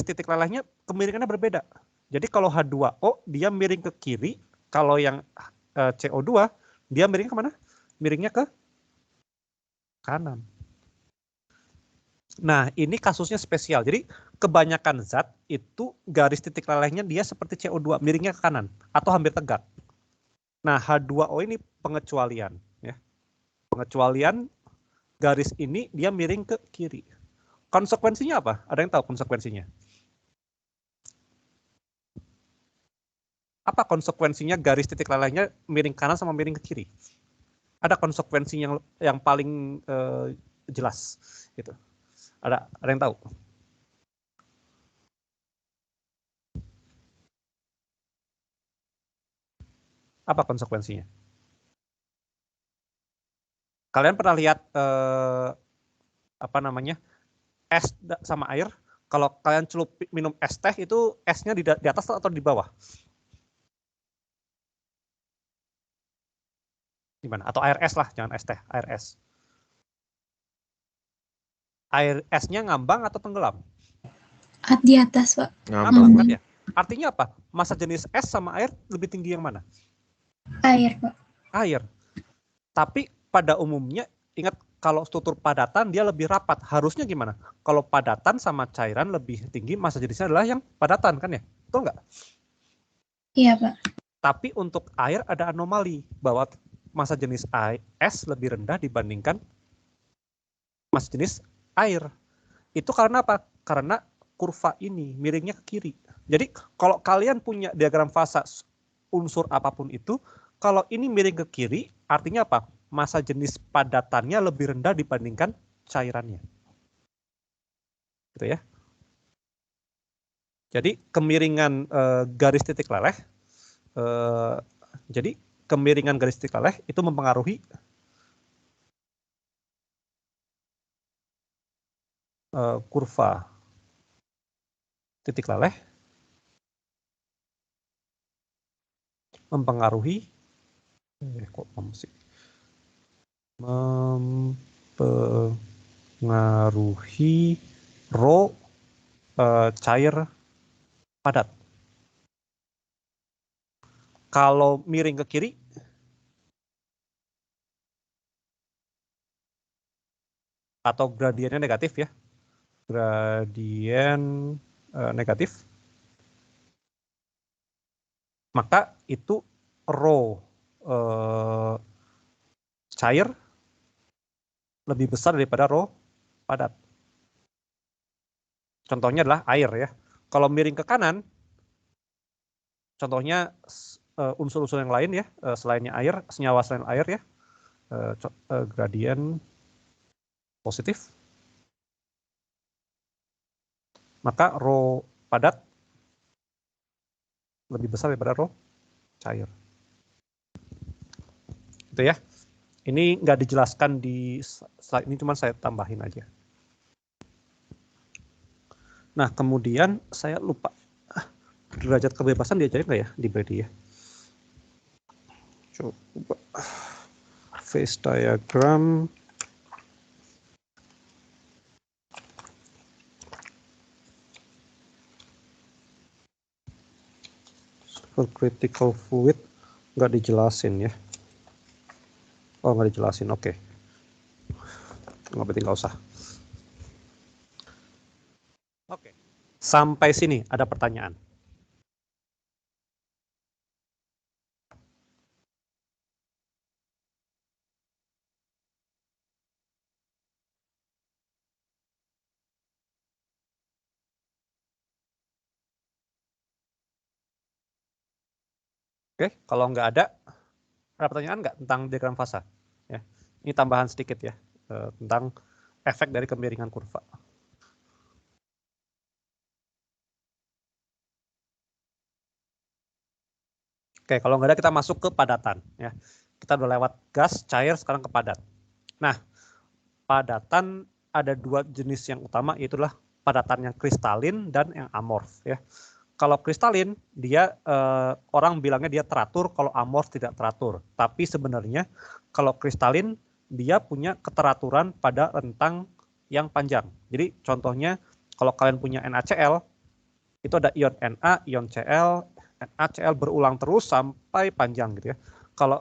titik lelehnya kemiringannya berbeda. Jadi kalau H2O dia miring ke kiri, kalau yang CO2 dia miring kemana? Miringnya ke kanan. Nah, ini kasusnya spesial. Jadi kebanyakan zat itu garis titik lelehnya dia seperti CO2, miringnya ke kanan atau hampir tegak. Nah, H2O ini pengecualian ya. Pengecualian garis ini dia miring ke kiri. Konsekuensinya apa? Ada yang tahu konsekuensinya? Apa konsekuensinya garis titik lelehnya miring kanan sama miring ke kiri? Ada konsekuensi yang paling jelas gitu. Ada yang tahu? Apa konsekuensinya? Kalian pernah lihat apa namanya es sama air? Kalau kalian celup minum es teh itu esnya di atas atau di bawah? Gimana? Atau air es lah, jangan es teh, air es. Air esnya ngambang atau tenggelam? Di atas, Pak. Ngambang kan ya? Artinya apa? Massa jenis es sama air lebih tinggi yang mana? Air, Pak. Air. Tapi pada umumnya, ingat kalau struktur padatan dia lebih rapat. Harusnya gimana? Kalau padatan sama cairan lebih tinggi, massa jenisnya adalah yang padatan kan ya? Betul nggak? Iya, Pak. Tapi untuk air ada anomali bahwa massa jenis es lebih rendah dibandingkan massa jenis air. Itu karena apa? Karena kurva ini miringnya ke kiri. Jadi kalau kalian punya diagram fasa unsur apapun itu, kalau ini miring ke kiri, artinya apa? Massa jenis padatannya lebih rendah dibandingkan cairannya. Gitu ya. Jadi kemiringan garis titik leleh, jadi kemiringan garis titik leleh itu mempengaruhi kurva titik leleh, mempengaruhi rho cair padat. Kalau miring ke kiri, atau gradiennya negatif ya, gradien negatif, maka itu rho cair lebih besar daripada rho padat. Contohnya adalah air ya. Kalau miring ke kanan, contohnya unsur-unsur yang lain ya, selainnya air, senyawa selain air ya, gradien positif, maka rho padat lebih besar daripada rho cair. Itu ya. Ini nggak dijelaskan di slide ini, cuma saya tambahin aja. Nah, kemudian saya lupa derajat kebebasan diajarin nggak ya di Brady ya? Coba phase diagram. Supercritical fluid nggak dijelasin ya. Oh, nggak dijelasin, oke. Nggak penting, nggak usah. Oke, sampai sini ada pertanyaan? Oke, kalau nggak ada pertanyaan nggak tentang diagram fasa? Ya, ini tambahan sedikit ya tentang efek dari kemiringan kurva. Oke, kalau nggak ada kita masuk ke padatan. Ya, kita udah lewat gas, cair, sekarang ke padat. Nah, padatan ada dua jenis yang utama, yaitu padatan yang kristalin dan yang amorf. Ya, kalau kristalin dia orang bilangnya dia teratur, kalau amorf tidak teratur. Tapi sebenarnya kalau kristalin dia punya keteraturan pada rentang yang panjang. Jadi contohnya kalau kalian punya NaCl itu ada ion Na, ion Cl, NaCl berulang terus sampai panjang gitu ya. Kalau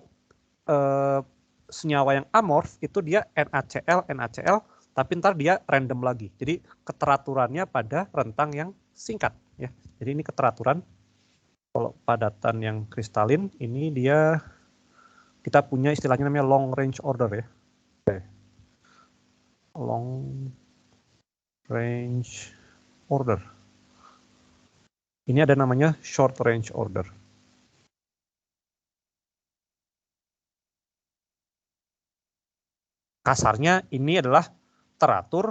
senyawa yang amorf itu dia NaCl, tapi ntar dia random lagi. Jadi keteraturannya pada rentang yang singkat ya. Jadi ini keteraturan. Kalau padatan yang kristalin ini dia kita punya istilahnya namanya long range order ya. Oke. Long range order. Ini ada namanya short range order. Kasarnya ini adalah teratur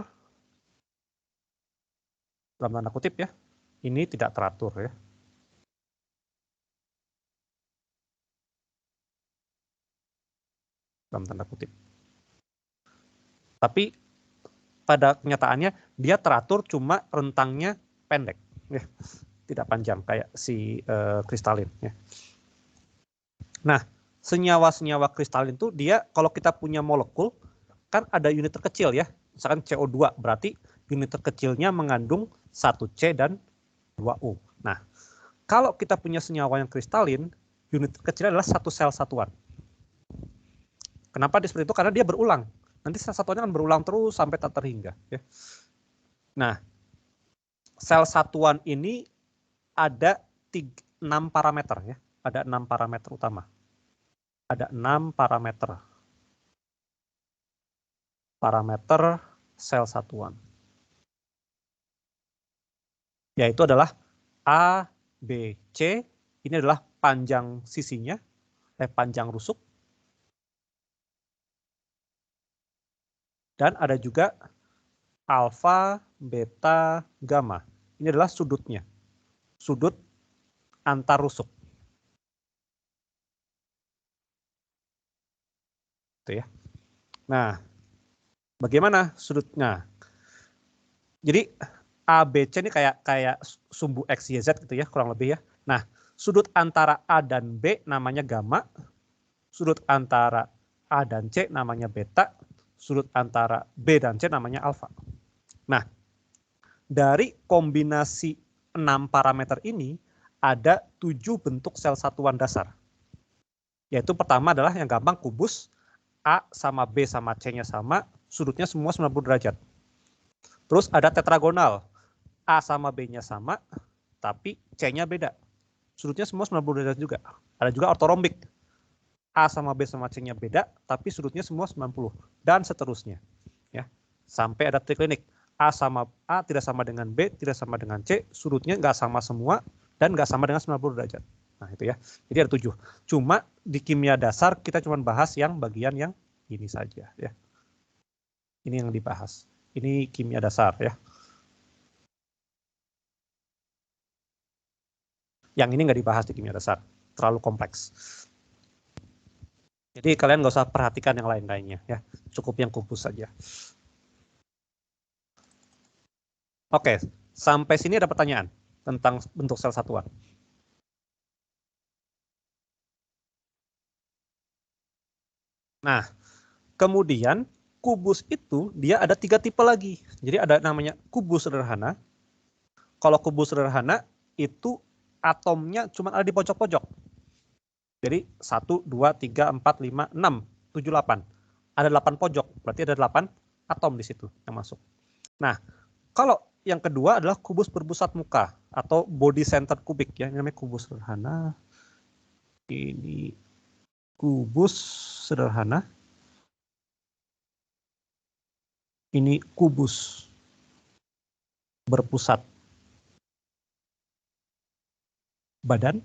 dalam tanda kutip ya. Ini tidak teratur ya. Dalam tanda kutip. Tapi pada kenyataannya dia teratur cuma rentangnya pendek ya. Tidak panjang kayak si kristalin ya. Nah, senyawa-senyawa kristalin itu dia kalau kita punya molekul kan ada unit terkecil ya. Misalkan CO2 berarti unit terkecilnya mengandung 1C dan 2O. Nah, kalau kita punya senyawa yang kristalin, unit terkecilnya adalah satu sel satuan. Kenapa seperti itu? Karena dia berulang. Nanti sel satuannya akan berulang terus sampai tak terhingga. Ya. Nah, sel satuan ini ada 6 parameter ya. Ada 6 parameter utama. Ada 6 parameter. Parameter sel satuan. Yaitu adalah A, B, C. Ini adalah panjang sisinya, panjang rusuk. Dan ada juga alfa, beta, gamma. Ini adalah sudutnya. Sudut antar rusuk. Itu ya. Nah, bagaimana sudutnya? Jadi ABC ini kayak sumbu X, Y, Z gitu ya, kurang lebih ya. Nah, sudut antara A dan B namanya gamma. Sudut antara A dan C namanya beta. Sudut antara B dan C namanya alfa. Nah, dari kombinasi 6 parameter ini ada 7 bentuk sel satuan dasar. Yaitu pertama adalah yang gampang kubus, A sama B sama C-nya sama, sudutnya semua 90 derajat. Terus ada tetragonal, A sama B-nya sama, tapi C-nya beda. Sudutnya semua 90 derajat juga. Ada juga ortorombik, A sama B sama C-nya beda, tapi sudutnya semua 90. Dan seterusnya. Ya. Sampai ada triklinik. A tidak sama dengan B, tidak sama dengan C, sudutnya nggak sama semua, dan nggak sama dengan 90 derajat. Nah itu ya, jadi ada 7. Cuma di kimia dasar kita cuma bahas yang bagian yang ini saja. Ya. Ini yang dibahas. Ini kimia dasar ya. Yang ini nggak dibahas di kimia dasar, terlalu kompleks. Jadi kalian nggak usah perhatikan yang lain-lainnya ya, cukup yang kubus saja. Oke, sampai sini ada pertanyaan tentang bentuk sel satuan. Nah, kemudian kubus itu dia ada 3 tipe lagi. Jadi ada namanya kubus sederhana. Kalau kubus sederhana itu atomnya cuma ada di pojok-pojok. Jadi 1, 2, 3, 4, 5, 6, 7, 8. Ada 8 pojok, berarti ada 8 atom di situ yang masuk. Nah, kalau yang kedua adalah kubus berpusat muka atau body centered kubik ya, ini namanya kubus sederhana. Ini kubus sederhana. Ini kubus berpusat badan.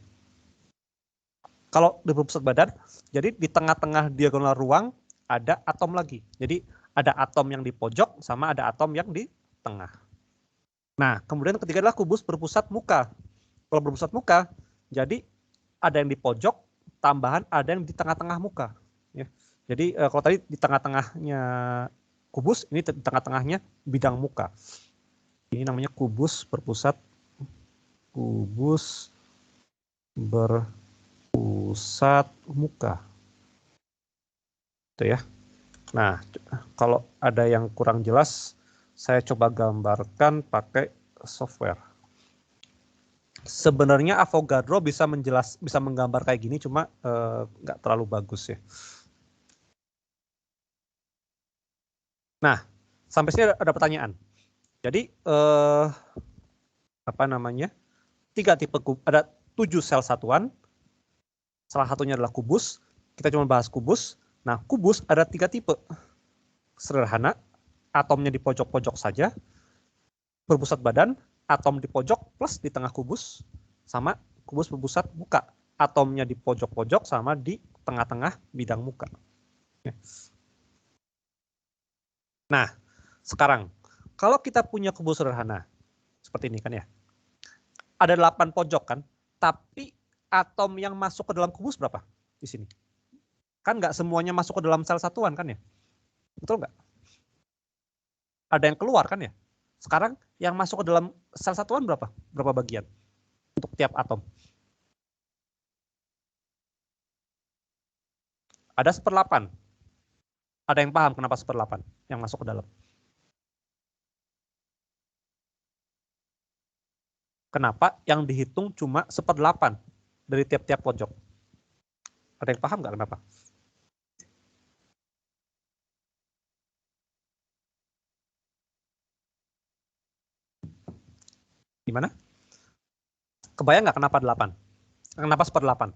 Kalau di berpusat badan, jadi di tengah-tengah diagonal ruang ada atom lagi. Jadi ada atom yang di pojok sama ada atom yang di tengah. Nah, kemudian ketiga adalah kubus berpusat muka. Kalau berpusat muka, jadi ada yang di pojok, tambahan ada yang di tengah-tengah muka. Ya. Jadi kalau tadi di tengah-tengahnya kubus, ini di tengah-tengahnya bidang muka. Ini namanya kubus berpusat muka. Itu ya. Nah, kalau ada yang kurang jelas, saya coba gambarkan pakai software. Sebenarnya Avogadro bisa menggambar kayak gini, cuma nggak terlalu bagus ya. Nah, sampai sini ada pertanyaan. Jadi apa namanya? 3 tipe ada 7 sel satuan. Salah satunya adalah kubus. Kita cuma bahas kubus. Nah, kubus ada 3 tipe. Sederhana, atomnya di pojok-pojok saja. Berpusat badan, atom di pojok plus di tengah kubus. Sama kubus berpusat muka. Atomnya di pojok-pojok sama di tengah-tengah bidang muka. Nah, sekarang kalau kita punya kubus sederhana seperti ini kan ya. Ada 8 pojok kan, tapi atom yang masuk ke dalam kubus berapa di sini? Kan nggak semuanya masuk ke dalam sel satuan kan ya? Betul nggak? Ada yang keluar kan ya? Sekarang yang masuk ke dalam sel satuan berapa? Berapa bagian untuk tiap atom? Ada 1/8. Ada yang paham kenapa 1/8 yang masuk ke dalam? Kenapa yang dihitung cuma 1/8 dari tiap-tiap pojok? Ada yang paham nggak kenapa? Gimana? Kebayang nggak kenapa 8? Kenapa 1/8?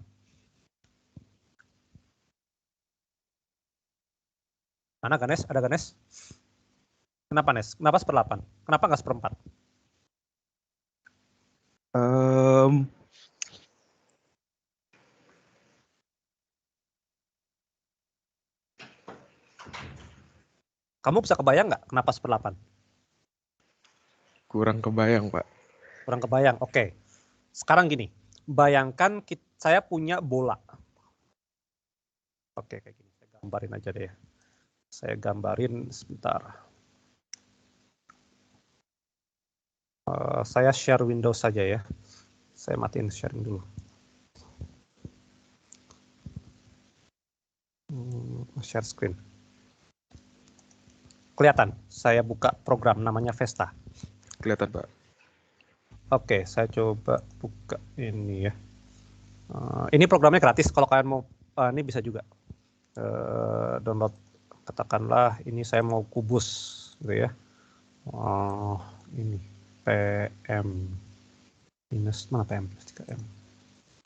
Mana Ganes? Ada Ganes? Kenapa Nes? Kenapa 1/8? Kenapa nggak 1/4? Kamu bisa kebayang nggak kenapa 1/8? Kurang kebayang, Pak. Kurang kebayang. Oke. Sekarang gini, bayangkan saya punya bola. Oke, kayak gini. Saya gambarin aja deh. Saya gambarin sebentar. Saya share Windows saja ya. Saya matiin sharing dulu. Share screen. Kelihatan, saya buka program namanya Vesta. Kelihatan, Pak. Oke, saya coba buka ini ya. Ini programnya gratis, kalau kalian mau, ini bisa juga. Download, katakanlah ini saya mau kubus gitu ya. Ini PM minus, mana PM plus 3M.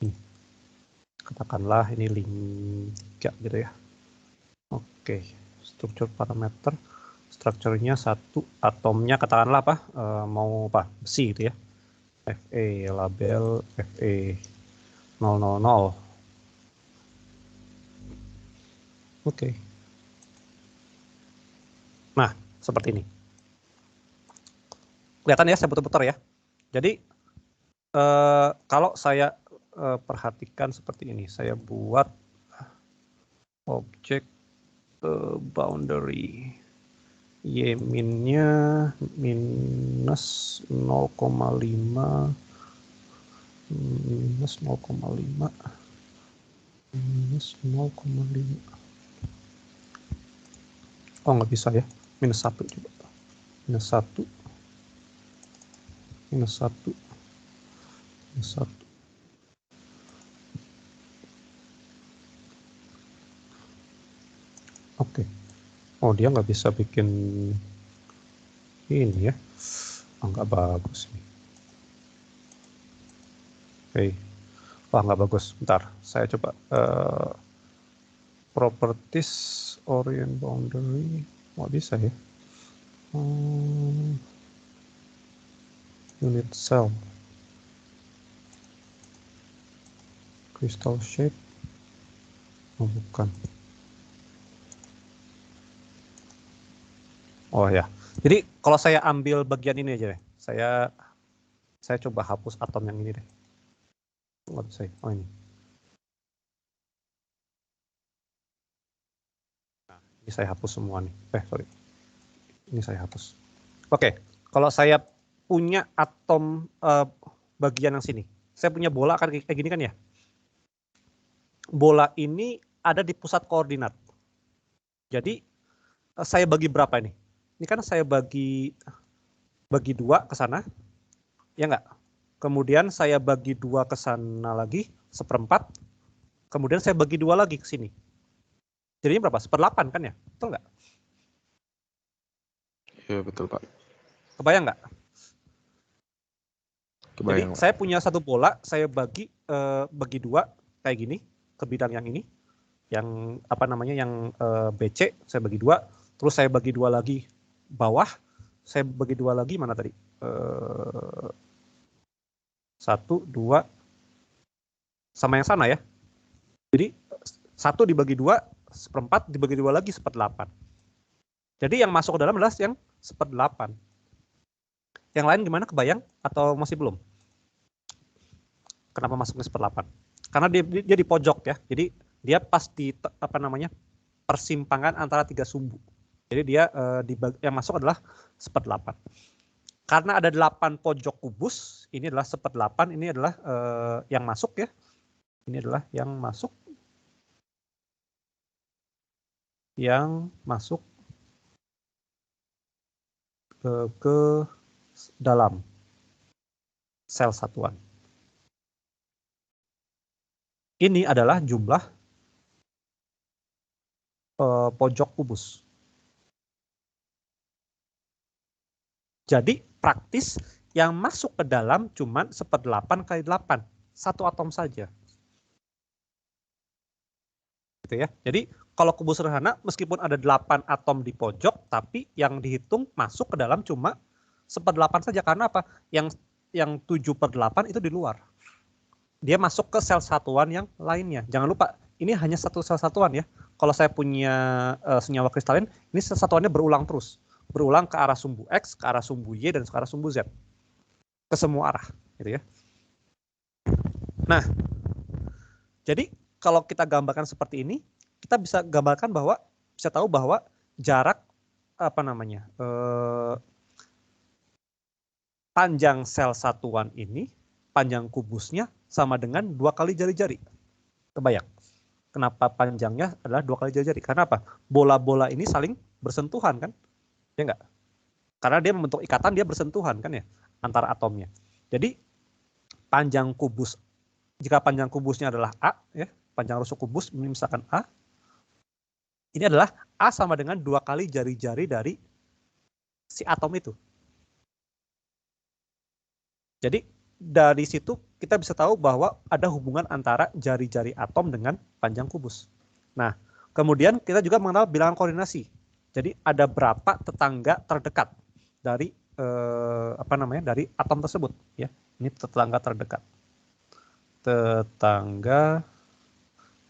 Ini. Katakanlah ini link 3 gitu ya. Oke, struktur parameter. Strukturnya 1, atomnya katakanlah apa? Mau apa? Besi gitu ya. Fe, label Fe 000. Oke. Nah, seperti ini. Kelihatan ya, saya putar-putar ya. Jadi, kalau saya perhatikan seperti ini, saya buat objek boundary. Y-min-nya minus 0,5 minus 0,5 minus 0,5. Oh, nggak bisa ya, minus 1 coba. Minus 1 minus 1 minus 1. Oke. Oh, dia nggak bisa bikin ini ya. Oh, nggak bagus nih. Oke. Wah, nggak bagus. Bentar, saya coba properties orient boundary. Nggak bisa ya. Unit cell. Crystal shape. Oh, bukan. Oh ya. Jadi kalau saya ambil bagian ini aja deh. Saya coba hapus atom yang ini deh. Nggak bisa. Oh ini. Nah, ini saya hapus semua nih. Sorry. Ini saya hapus. Oke. Kalau saya punya atom bagian yang sini. Saya punya bola kan kayak gini kan ya. Bola ini ada di pusat koordinat. Jadi saya bagi berapa ini? Ini kan saya bagi 2 ke sana, ya enggak? Kemudian saya bagi 2 ke sana lagi, 1/4. Kemudian saya bagi 2 lagi ke sini. Jadinya berapa? 1/8 kan ya? Betul nggak? Iya betul Pak. Kebayang nggak? Kebayang, Jadi Pak. saya punya satu bola, saya bagi 2 kayak gini ke bidang yang ini, yang apa namanya, yang BC saya bagi 2, terus saya bagi 2 lagi bawah, saya bagi 2 lagi mana tadi? 1, 2 sama yang sana ya. Jadi 1 dibagi 2, 1/4 dibagi 2 lagi 1/8. Jadi yang masuk ke dalam adalah yang 1/8. Yang lain gimana, kebayang atau masih belum? Kenapa masuknya 1/8? Karena dia di pojok ya. Jadi dia pas di apa namanya, persimpangan antara 3 sumbu. Jadi dia yang masuk adalah 1/8. Karena ada 8 pojok kubus, ini adalah 1/8, ini adalah yang masuk ya. Ini adalah yang masuk. Yang masuk ke dalam sel satuan. Ini adalah jumlah pojok kubus. Jadi praktis yang masuk ke dalam cuma 1/8 kali 8, 1 atom saja. Gitu ya. Jadi kalau kubus sederhana meskipun ada 8 atom di pojok, tapi yang dihitung masuk ke dalam cuma 1/8 saja. Karena apa? Yang 7/8 itu di luar. Dia masuk ke sel satuan yang lainnya. Jangan lupa, ini hanya satu sel satuan ya. Kalau saya punya senyawa kristalin, ini sel satuannya berulang terus. Berulang ke arah sumbu X, ke arah sumbu Y, dan ke arah sumbu Z. Ke semua arah. Gitu ya. Nah, jadi kalau kita gambarkan seperti ini, kita bisa gambarkan bahwa, bisa tahu bahwa jarak, apa namanya, panjang sel satuan ini, panjang kubusnya sama dengan 2 kali jari-jari. Kebayang? Kenapa panjangnya adalah 2 kali jari-jari? Karena apa? Bola-bola ini saling bersentuhan kan? Ya enggak? Karena dia membentuk ikatan, dia bersentuhan kan ya antara atomnya. Jadi panjang kubus, jika panjang kubusnya adalah A ya, panjang rusuk kubus ini misalkan A, ini adalah A sama dengan 2 kali jari-jari dari si atom itu. Jadi dari situ kita bisa tahu bahwa ada hubungan antara jari-jari atom dengan panjang kubus. Nah, kemudian kita juga mengenal bilangan koordinasi. Jadi ada berapa tetangga terdekat dari apa namanya, dari atom tersebut ya. Ini tetangga terdekat. Tetangga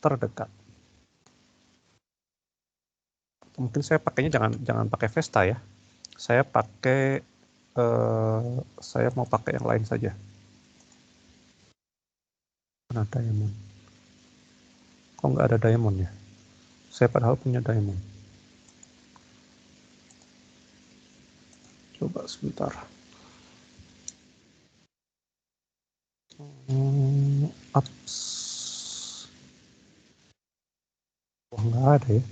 terdekat. Mungkin saya pakainya jangan pakai Vesta ya. Saya pakai saya mau pakai yang lain saja. Mana diamond? Kok nggak ada diamond ya? Saya padahal punya diamond. Coba sebentar. Ups. Wah, nggak ada ya.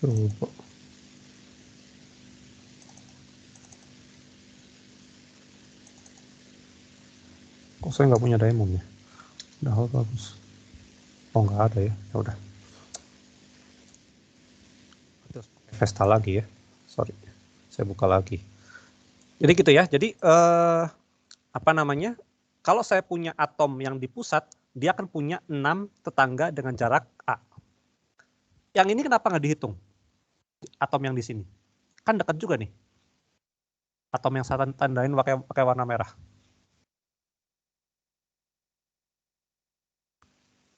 Coba. Kok saya nggak punya diamond ya? Udah bagus. Oh, nggak ada ya. Ya udah. Terus pakai Vesta lagi ya. Sorry. Saya buka lagi. Jadi gitu ya. Jadi apa namanya? Kalau saya punya atom yang di pusat, dia akan punya 6 tetangga dengan jarak A. Yang ini kenapa nggak dihitung? Atom yang di sini. Kan dekat juga nih. Atom yang saya tandain pakai warna merah.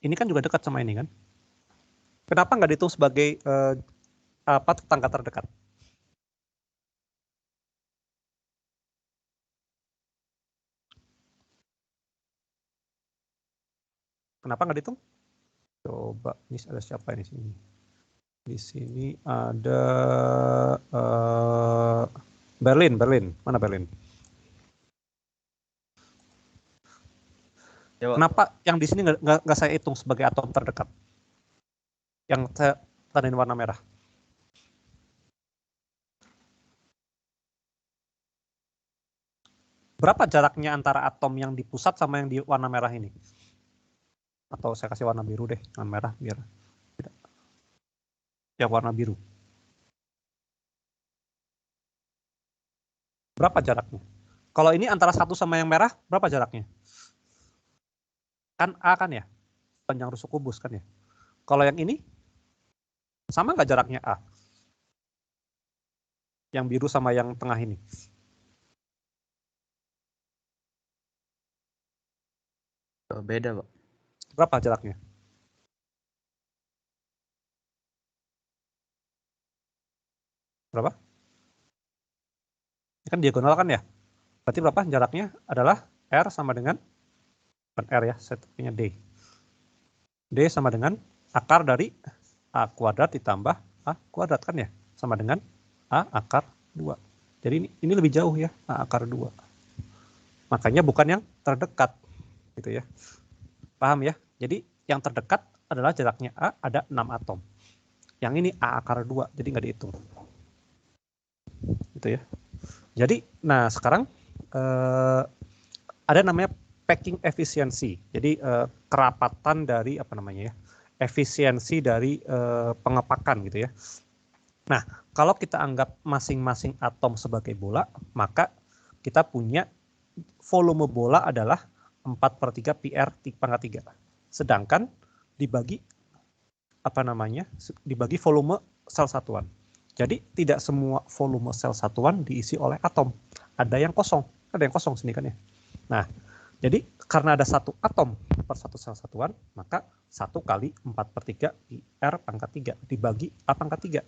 Ini kan juga dekat sama ini kan. Kenapa nggak dihitung sebagai tetangga terdekat? Kenapa nggak dihitung? Coba, ini ada siapa ini sini? Di sini ada Berlin. Mana Berlin? Ya, Pak. Kenapa yang di sini nggak saya hitung sebagai atom terdekat? Yang saya tandain warna merah. Berapa jaraknya antara atom yang di pusat sama yang di warna merah ini? Atau saya kasih warna biru deh, warna merah biar tidak. Yang warna biru. Berapa jaraknya? Kalau ini antara satu sama yang merah, berapa jaraknya? Kan A kan ya? Panjang rusuk kubus kan ya? Kalau yang ini, sama nggak jaraknya A? Yang biru sama yang tengah ini. Beda, Pak. Berapa jaraknya? Berapa? Ini kan diagonal kan ya? Berarti berapa jaraknya? Adalah R sama dengan, bukan R ya, saya punya D. D sama dengan akar dari A kuadrat ditambah A kuadrat kan ya? Sama dengan A akar 2. Jadi ini lebih jauh ya, A akar 2. Makanya bukan yang terdekat. Gitu ya. Paham ya? Jadi yang terdekat adalah jaraknya A ada 6 atom. Yang ini A akar 2, jadi nggak dihitung. Gitu ya. Jadi, nah sekarang ada namanya packing efisiensi. Jadi kerapatan dari apa namanya ya? Efisiensi dari pengepakan gitu ya. Nah, kalau kita anggap masing-masing atom sebagai bola, maka kita punya volume bola adalah 4/3 PR pangkat 3. Sedangkan dibagi apa namanya? Dibagi volume sel satuan. Jadi tidak semua volume sel satuan diisi oleh atom. Ada yang kosong. Ada yang kosong sini kan ya. Nah, jadi karena ada satu atom per satu sel satuan, maka 1 kali 4/3 PR pangkat 3 dibagi A pangkat 3.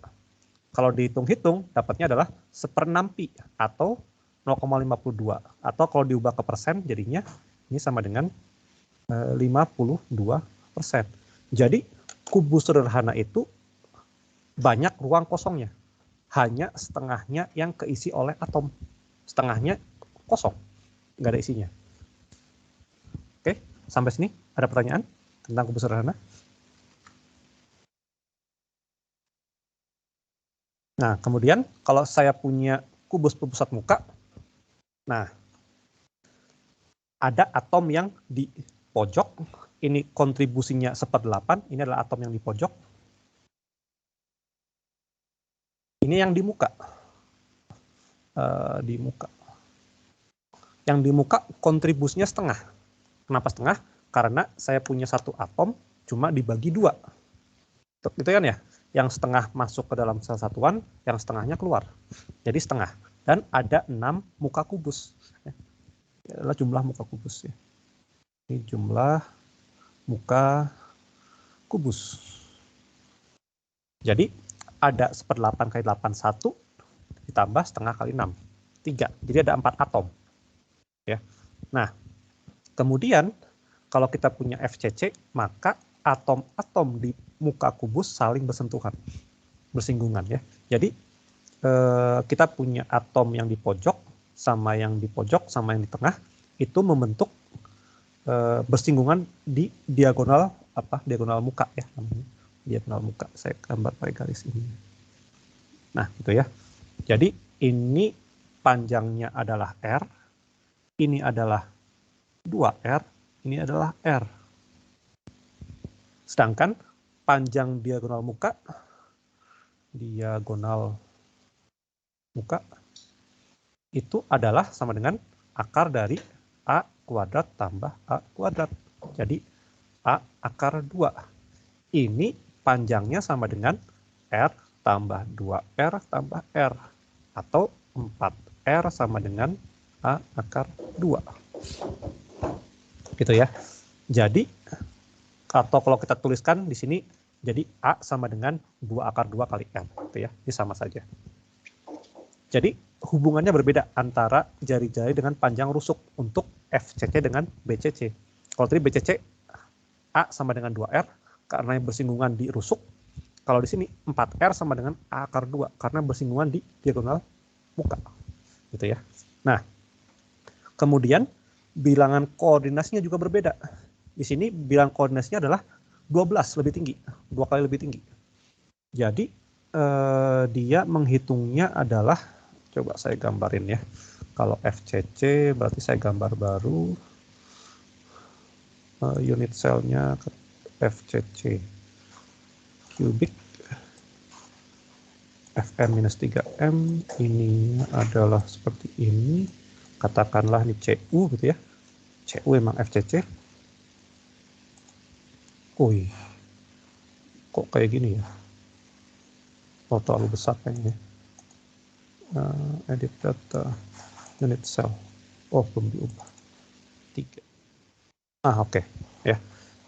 Kalau dihitung-hitung, dapatnya adalah 1/6 pi atau 0,52. Atau kalau diubah ke persen, jadinya ini sama dengan 52%. Jadi kubus sederhana itu banyak ruang kosongnya. Hanya setengahnya yang keisi oleh atom. Setengahnya kosong. Nggak ada isinya. Oke, sampai sini ada pertanyaan tentang kubus sederhana? Nah, kemudian kalau saya punya kubus berpusat muka, nah, ada atom yang di pojok, ini kontribusinya 1/8, ini adalah atom yang di pojok. Ini yang di muka. Yang di muka kontribusinya setengah. Kenapa setengah? Karena saya punya satu atom cuma dibagi 2. Itu kan ya? Yang setengah masuk ke dalam sel satuan, yang setengahnya keluar. Jadi setengah. Dan ada 6 muka kubus. Ini adalah jumlah muka kubus ya. Ini jumlah muka kubus. Jadi ada 1/8 kali 8, 1 ditambah setengah kali 6, 3. Jadi ada 4 atom. Ya. Nah, kemudian kalau kita punya FCC, maka atom-atom di muka kubus saling bersentuhan, bersinggungan ya. Jadi kita punya atom yang di pojok sama yang di pojok sama yang di tengah itu membentuk bersinggungan di diagonal diagonal muka ya namanya. Diagonal muka. Saya gambar pakai garis ini. Nah, gitu ya. Jadi ini panjangnya adalah R, ini adalah 2R, ini adalah R. Sedangkan panjang diagonal muka itu adalah sama dengan akar dari A kuadrat tambah A kuadrat. Jadi A akar 2. Ini panjangnya sama dengan R tambah 2R tambah R. Atau 4R sama dengan A akar 2. Gitu ya. Jadi Atau kalau kita tuliskan di sini, jadi A sama dengan 2 akar 2 kali M. Gitu ya, ini sama saja. Jadi hubungannya berbeda antara jari-jari dengan panjang rusuk untuk FCC dengan BCC. Kalau tadi BCC, A sama dengan 2R, karena yang bersinggungan di rusuk. Kalau di sini 4R sama dengan A akar 2, karena bersinggungan di diagonal muka. Gitu ya. Nah, kemudian bilangan koordinasinya juga berbeda. Di sini bilangan koordinasinya adalah 12 lebih tinggi, 2 kali lebih tinggi. Jadi dia menghitungnya adalah, coba saya gambarin ya. Kalau FCC berarti saya gambar baru unit cell-nya FCC kubik Fm-3M ini adalah seperti ini. Katakanlah ini CU gitu ya. CU emang FCC. Wih, kok kayak gini ya? Oh, terlalu besar kayaknya. Edit data, unit cell. Oh, belum diubah. 3. Oke. Ya.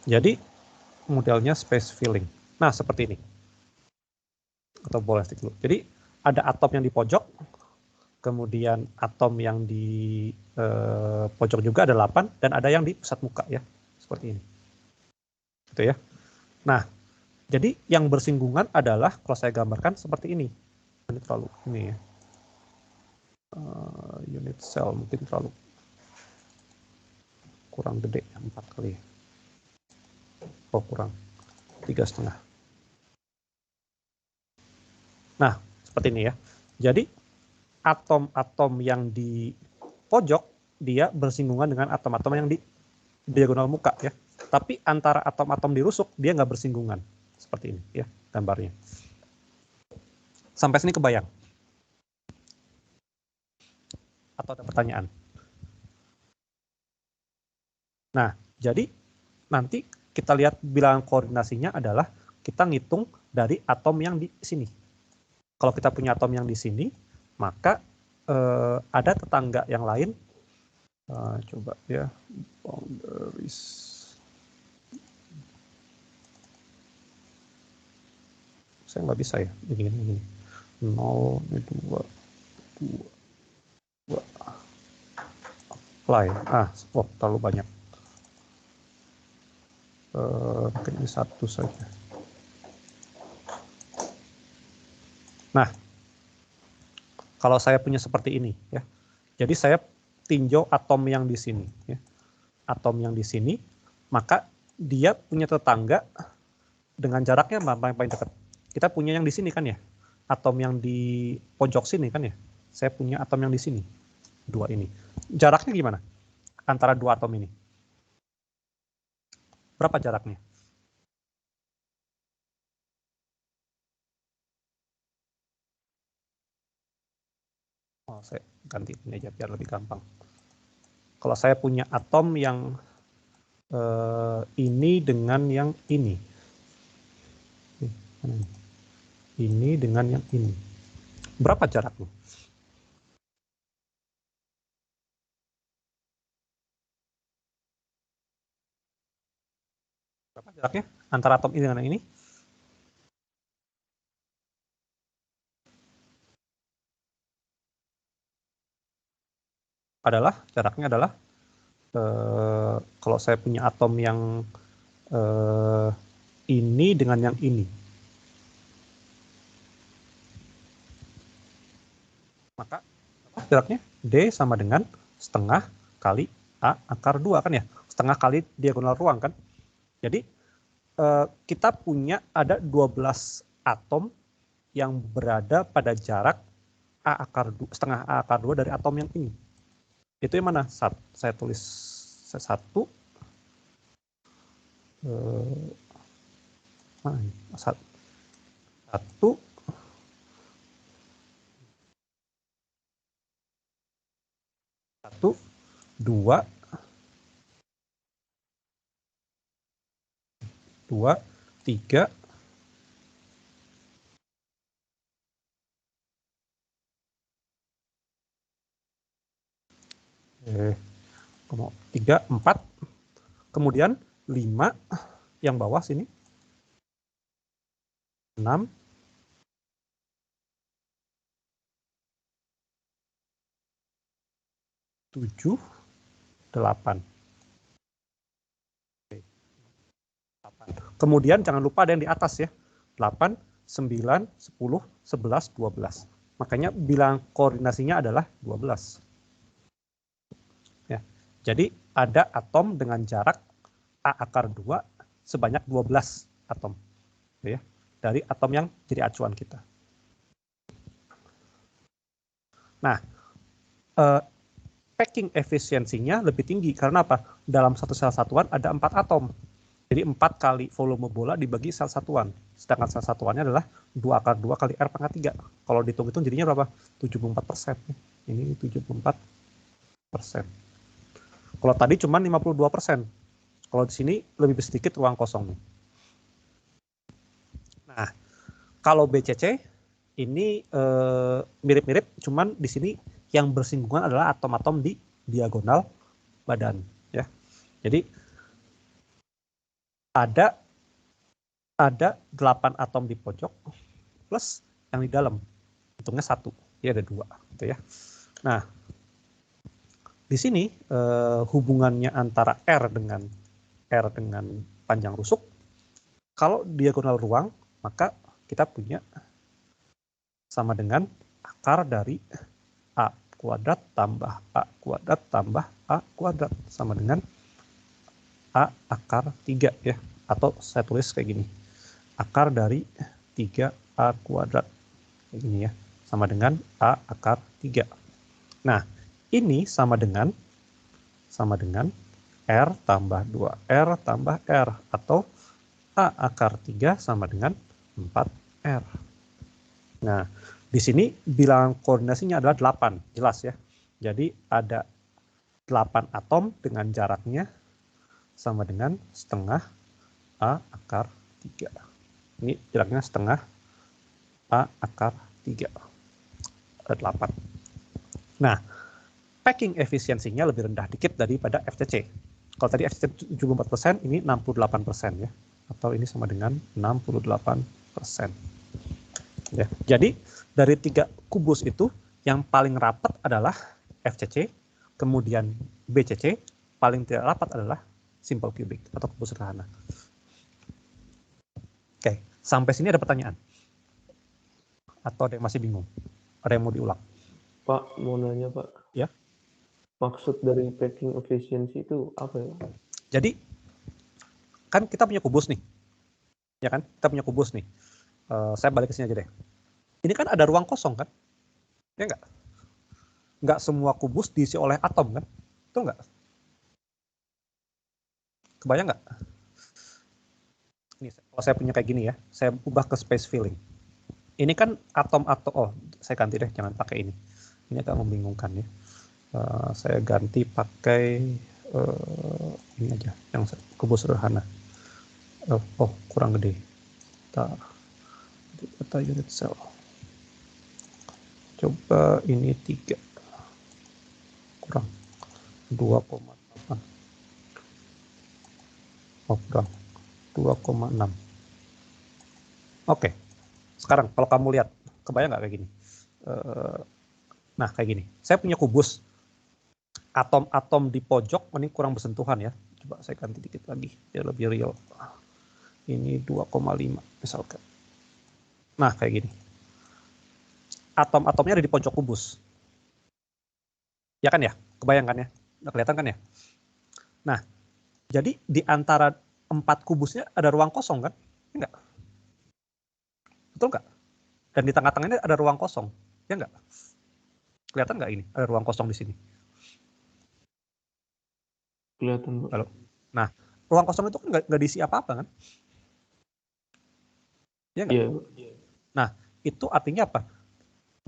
Jadi, modelnya space filling. Nah, seperti ini. Atau boleh stick dulu. Jadi, ada atom yang di pojok, kemudian atom yang di pojok juga ada 8, dan ada yang di pusat muka ya. Seperti ini. Gitu ya. Nah, jadi yang bersinggungan adalah kalau saya gambarkan seperti ini. Ini terlalu ini ya. Unit cell mungkin terlalu kurang gede ya, 4 kali. Oh, kurang 3,5. Nah, seperti ini ya. Jadi atom-atom yang di pojok dia bersinggungan dengan atom-atom yang di diagonal muka ya. Tapi antara atom-atom di rusuk dia nggak bersinggungan. Seperti ini ya gambarnya. Sampai sini kebayang? Atau ada pertanyaan? Nah, jadi nanti kita lihat bilangan koordinasinya adalah kita ngitung dari atom yang di sini. Kalau kita punya atom yang di sini, maka ada tetangga yang lain. Coba ya, boundaries. Saya nggak bisa ya, begini. 0, 2, 2. Apply. Terlalu banyak. Mungkin ini 1 saja. Nah, kalau saya punya seperti ini, ya. Jadi saya tinjau atom yang di sini, ya. Atom yang di sini, maka dia punya tetangga dengan jaraknya paling dekat. Kita punya yang di sini kan ya, atom yang di pojok sini kan ya. Saya punya atom yang di sini, 2 ini. Jaraknya gimana antara 2 atom ini? Berapa jaraknya? Oh, saya ganti ini aja biar lebih gampang. Kalau saya punya atom yang ini dengan yang ini. Ini dengan yang ini. Berapa jaraknya? Berapa jaraknya antara atom ini dengan yang ini? Jaraknya adalah kalau saya punya atom yang ini dengan yang ini. Maka jaraknya D sama dengan setengah kali A akar 2 kan ya. Setengah kali diagonal ruang kan. Jadi kita punya ada 12 atom yang berada pada jarak A akar 2, setengah A akar 2 dari atom yang ini. Itu yang mana? Saya tulis 1. Satu. 2, 3. Tiga, 4. Kemudian 5, yang bawah sini. 6. 7, 8. Kemudian jangan lupa ada yang di atas ya. 8, 9, 10, 11, 12. Makanya bilangan koordinasinya adalah 12. Ya. Jadi ada atom dengan jarak A akar 2 sebanyak 12 atom. Ya. Dari atom yang jadi acuan kita. Nah, packing efisiensinya lebih tinggi. Karena apa? Dalam satu sel satuan ada 4 atom. Jadi 4 kali volume bola dibagi sel satuan. Sedangkan sel satuannya adalah 2 akar 2 kali R pangkat 3. Kalau dihitung-hitung jadinya berapa? 74%. Ini 74%. Kalau tadi cuma 52%. Kalau di sini lebih sedikit ruang kosongnya. Nah, kalau BCC ini mirip-mirip, cuman di sini yang bersinggungan adalah atom-atom di diagonal badan. Ya, jadi ada 8 atom di pojok plus yang di dalam, hitungnya 1, ya ada 2, gitu ya. Nah, di sini hubungannya antara R dengan panjang rusuk, kalau diagonal ruang maka kita punya sama dengan akar dari A kuadrat tambah A kuadrat tambah A kuadrat sama dengan A akar 3 ya, atau saya tulis kayak gini, akar dari 3A kuadrat kayak gini ya, sama dengan A akar 3. Nah, ini sama dengan R tambah 2R tambah R, atau A akar 3 sama dengan 4R. Nah, di sini bilangan koordinasinya adalah 8, jelas ya. Jadi ada 8 atom dengan jaraknya sama dengan setengah A akar 3. Ini jaraknya setengah A akar 3. Ada 8. Nah, packing efisiensinya lebih rendah dikit daripada FCC. Kalau tadi FCC 74%, ini 68% ya. Atau ini sama dengan 68%. Ya, jadi dari 3 kubus itu yang paling rapat adalah FCC, kemudian BCC, paling tidak rapat adalah simple cubic atau kubus sederhana. Oke, sampai sini ada pertanyaan? Atau ada yang masih bingung? Ada yang mau diulang? Pak, mau nanya Pak. Ya. Maksud dari packing efficiency itu apa ya? Jadi, kan kita punya kubus nih. Ya kan? Kita punya kubus nih. Saya balik ke sini aja deh. Ini kan ada ruang kosong kan? Ya enggak? Enggak semua kubus diisi oleh atom kan? Itu enggak? Kebayang nggak? Ini kalau saya punya kayak gini ya, saya ubah ke space filling. Ini kan atom-atom, oh saya ganti deh, jangan pakai ini. Ini agak membingungkan ya. Saya ganti pakai ini aja, yang kubus sederhana. Oh kurang gede. Data unit cell. Coba ini 3. Kurang 2,8. Oh, kurang 2,6. Oke. Sekarang kalau kamu lihat, kebayang nggak kayak gini? Nah, kayak gini. Saya punya kubus. Atom-atom di pojok, ini kurang bersentuhan ya. Coba saya ganti dikit lagi, biar lebih real. Ini 2,5 misalkan. Nah, kayak gini. Atom-atomnya ada di pojok kubus. Ya kan ya? Kebayangkan ya? Udah kelihatan kan ya? Nah, jadi di antara 4 kubusnya ada ruang kosong kan? Enggak? Betul nggak? Dan di tengah-tengahnya ada ruang kosong. Ya enggak? Kelihatan nggak ini? Ada ruang kosong di sini. Kelihatan, Pak. Halo. Nah, ruang kosong itu kan nggak diisi apa-apa kan? Ya nggak? Iya. Nah, itu artinya apa?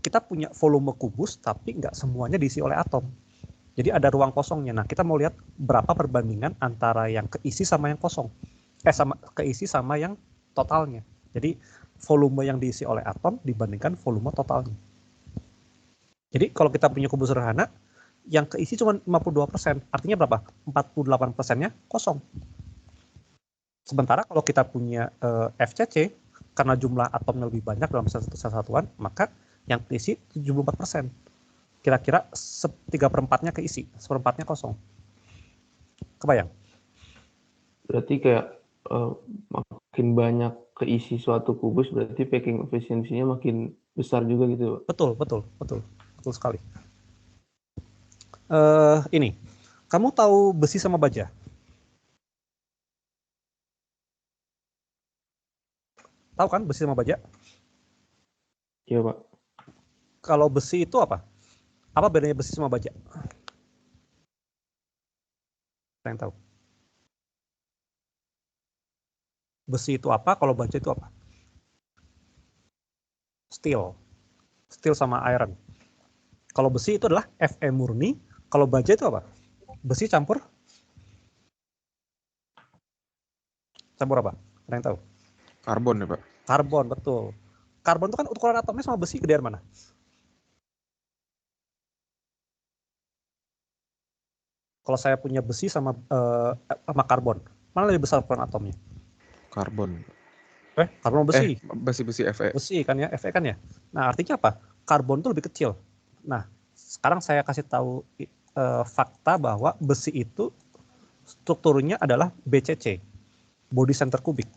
Kita punya volume kubus, tapi nggak semuanya diisi oleh atom. Jadi ada ruang kosongnya. Nah, kita mau lihat berapa perbandingan antara yang keisi sama yang kosong. Sama keisi sama yang totalnya. Jadi volume yang diisi oleh atom dibandingkan volume totalnya. Jadi kalau kita punya kubus sederhana, yang keisi cuma 52%. Artinya berapa? 48%-nya kosong. Sementara kalau kita punya FCC, karena jumlah atomnya lebih banyak dalam satu satuan, maka yang keisi 74%. Kira-kira 3/4-nya keisi, 1/4-nya kosong. Kebayang? Berarti kayak makin banyak keisi suatu kubus, berarti packing efisiensinya makin besar juga gitu, Pak? Betul sekali. Ini, kamu tahu besi sama baja? Tahu kan besi sama baja? Iya, Pak. Kalau besi itu apa? Apa bedanya besi sama baja? Ada yang tahu? Besi itu apa? Kalau baja itu apa? Steel. Steel sama iron. Kalau besi itu adalah Fe murni. Kalau baja itu apa? Besi campur? Campur apa? Ada yang tahu? Karbon ya, Pak. Karbon, betul. Karbon itu kan ukuran atomnya sama besi gedean mana? Kalau saya punya besi sama karbon, mana lebih besar ukuran atomnya? Karbon. Karbon besi. Besi Fe. Besi kan ya, Fe kan ya. Nah, artinya apa? Karbon itu lebih kecil. Nah, sekarang saya kasih tahu fakta bahwa besi itu strukturnya adalah BCC, body center kubik.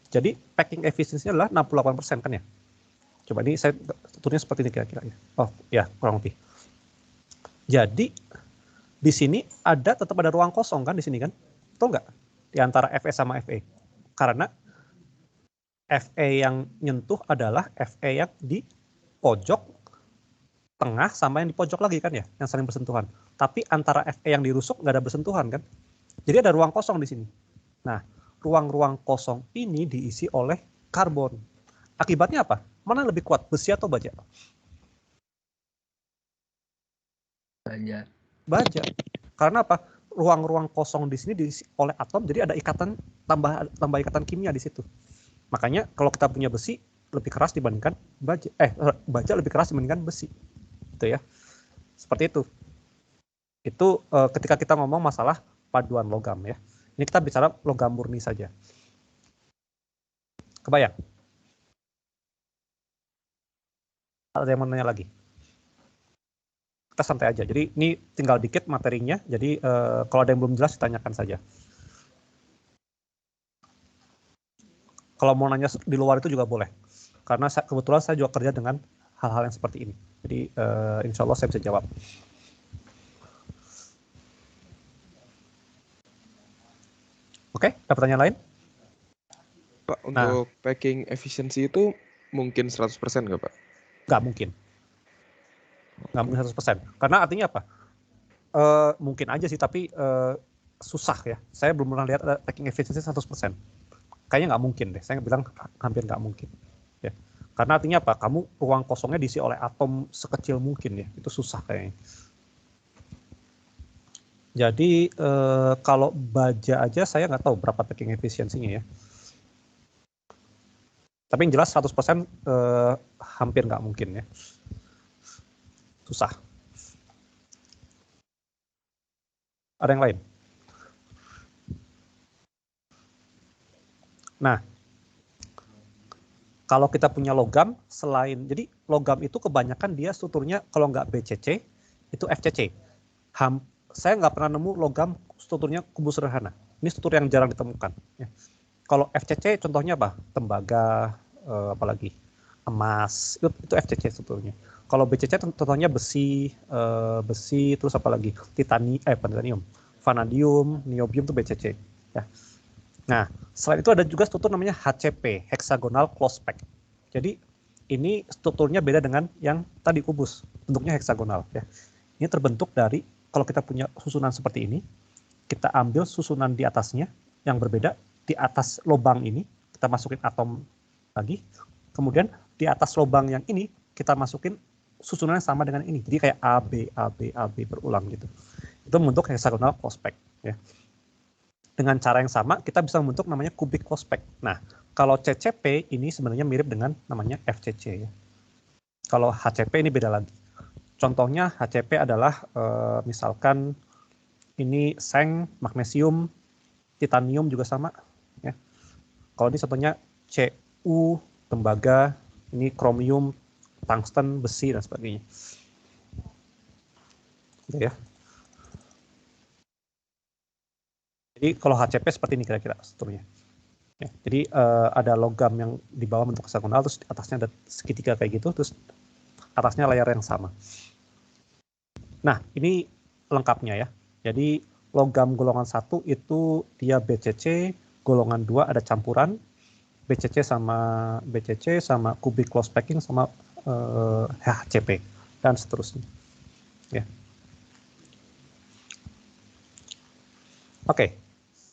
Jadi packing efisiensinya adalah 68% kan ya. Coba ini saya strukturnya seperti ini kira-kira ya. Oh ya, kurang lebih. Jadi di sini tetap ada ruang kosong kan di sini kan? Betul nggak? Di antara Fe sama Fe. Karena Fe yang nyentuh adalah Fe yang di pojok tengah sama yang di pojok lagi kan ya, yang saling bersentuhan. Tapi antara Fe yang dirusuk nggak ada bersentuhan kan? Jadi ada ruang kosong di sini. Nah, ruang-ruang kosong ini diisi oleh karbon. Akibatnya apa? Mana lebih kuat, besi atau baja? Baja. Karena apa? Ruang-ruang kosong di sini diisi oleh atom, jadi ada ikatan tambah ikatan kimia di situ. Makanya kalau kita punya besi lebih keras dibandingkan baja. Baja lebih keras dibandingkan besi. Gitu ya. Seperti itu. Itu ketika kita ngomong masalah paduan logam ya. Ini kita bicara logam murni saja. Kebayang? Ada yang mau nanya lagi? Kita santai aja. Jadi ini tinggal dikit materinya. Jadi kalau ada yang belum jelas ditanyakan saja. Kalau mau nanya di luar itu juga boleh. Karena kebetulan saya juga kerja dengan hal-hal yang seperti ini. Jadi insya Allah saya bisa jawab. Oke, ada pertanyaan lain? Pak, untuk packing efisiensi itu mungkin 100% nggak, Pak? Nggak mungkin. Nggak mungkin 100%. Karena artinya apa? Mungkin aja sih, tapi susah ya. Saya belum pernah lihat ada packing efisiensi 100%. Kayaknya nggak mungkin deh. Saya bilang hampir nggak mungkin. Ya. Karena artinya apa? Kamu ruang kosongnya diisi oleh atom sekecil mungkin ya. Itu susah kayaknya. Jadi kalau baja aja saya nggak tahu berapa packing efisiensinya ya. Tapi yang jelas 100% hampir nggak mungkin ya. Susah. Ada yang lain? Nah, kalau kita punya logam, jadi logam itu kebanyakan dia strukturnya kalau nggak BCC, itu FCC. Saya nggak pernah nemu logam strukturnya kubus sederhana. Ini struktur yang jarang ditemukan. Ya. Kalau FCC contohnya apa? Tembaga, apalagi emas, itu FCC strukturnya. Kalau BCC contohnya besi, terus apalagi titanium, vanadium, niobium itu BCC. Ya. Nah, selain itu ada juga struktur namanya HCP, hexagonal close pack. Jadi ini strukturnya beda dengan yang tadi kubus, bentuknya hexagonal. Ya. Ini terbentuk dari kalau kita punya susunan seperti ini, kita ambil susunan di atasnya yang berbeda, di atas lubang ini kita masukin atom lagi, kemudian di atas lubang yang ini kita masukin susunan yang sama dengan ini, jadi kayak AB berulang gitu. Itu membentuk hexagonal close pack. Ya. Dengan cara yang sama kita bisa membentuk namanya cubic close pack. Nah, kalau CCP ini sebenarnya mirip dengan namanya FCC. Ya. Kalau HCP ini beda lagi. Contohnya HCP adalah misalkan ini seng, magnesium, titanium juga sama. Ya. Kalau ini contohnya Cu, tembaga, ini kromium, tungsten, besi, dan sebagainya. Gitu ya. Jadi kalau HCP seperti ini kira-kira strukturnya. Ya, jadi ada logam yang di bawah bentuk heksagonal, terus di atasnya ada segitiga kayak gitu, terus atasnya layar yang sama. Nah, ini lengkapnya ya. Jadi logam golongan 1 itu dia BCC, golongan 2 ada campuran, BCC sama cubic close packing sama HCP, dan seterusnya. Ya. Oke,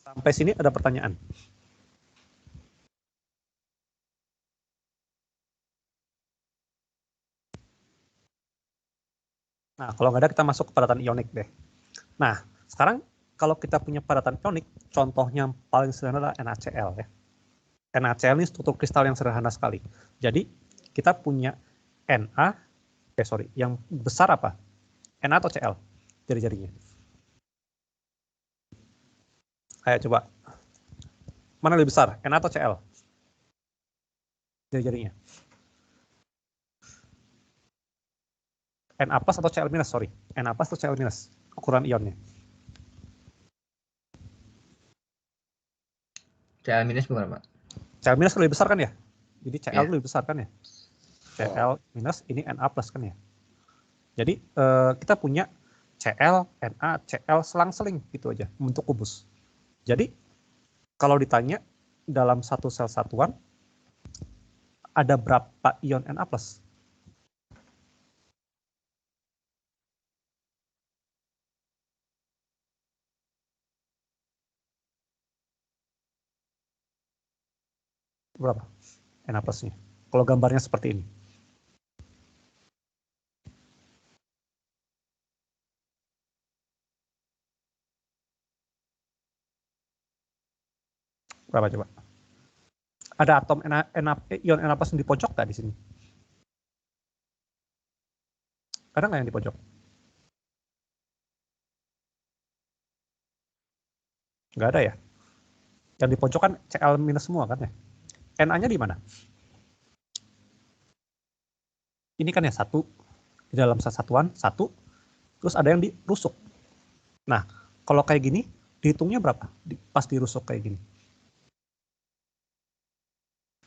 sampai sini ada pertanyaan. Nah, kalau nggak ada kita masuk ke padatan ionik deh. Nah, sekarang kalau kita punya padatan ionik, contohnya yang paling sederhana adalah NaCl ya. NaCl ini struktur kristal yang sederhana sekali. Jadi kita punya yang besar apa? Na atau Cl? Jari-jarinya. Ayo coba. Mana lebih besar? Na atau Cl? Jari-jarinya. Na plus atau Cl minus, sorry. Na plus atau Cl minus, ukuran ionnya. Cl minus bukan, Pak? Cl minus lebih besar kan ya? Jadi Cl Ya. lebih besar kan ya? Cl minus, ini Na plus kan ya? Jadi kita punya Cl, Na, Cl selang-seling gitu aja, bentuk kubus. Jadi kalau ditanya dalam satu sel satuan, ada berapa ion Na plus? Berapa Na plusnya? Kalau gambarnya seperti ini. Berapa coba? Ada atom ion Na plus yang di pojok nggak di sini? Ada nggak yang di pojok? Nggak ada ya? Yang di pojok kan Cl minus semua kan ya? Na-nya di mana? Ini kan ya satu, di dalam satuan, satu, terus ada yang dirusuk. Nah, kalau kayak gini, dihitungnya berapa? Pas dirusuk kayak gini.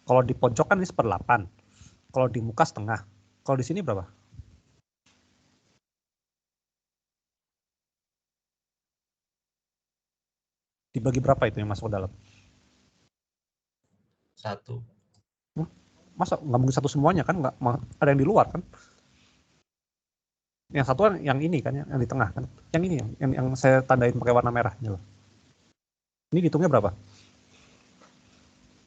Kalau di pojok kan ini 1/8. Kalau di muka setengah. Kalau di sini berapa? Dibagi berapa itu yang masuk ke dalam? 1. Masa nggak mungkin satu semuanya kan? Nggak, ada yang di luar kan? Yang satu kan yang ini kan, yang di tengah kan? Yang ini yang saya tandain pakai warna merah. Ini dihitungnya berapa?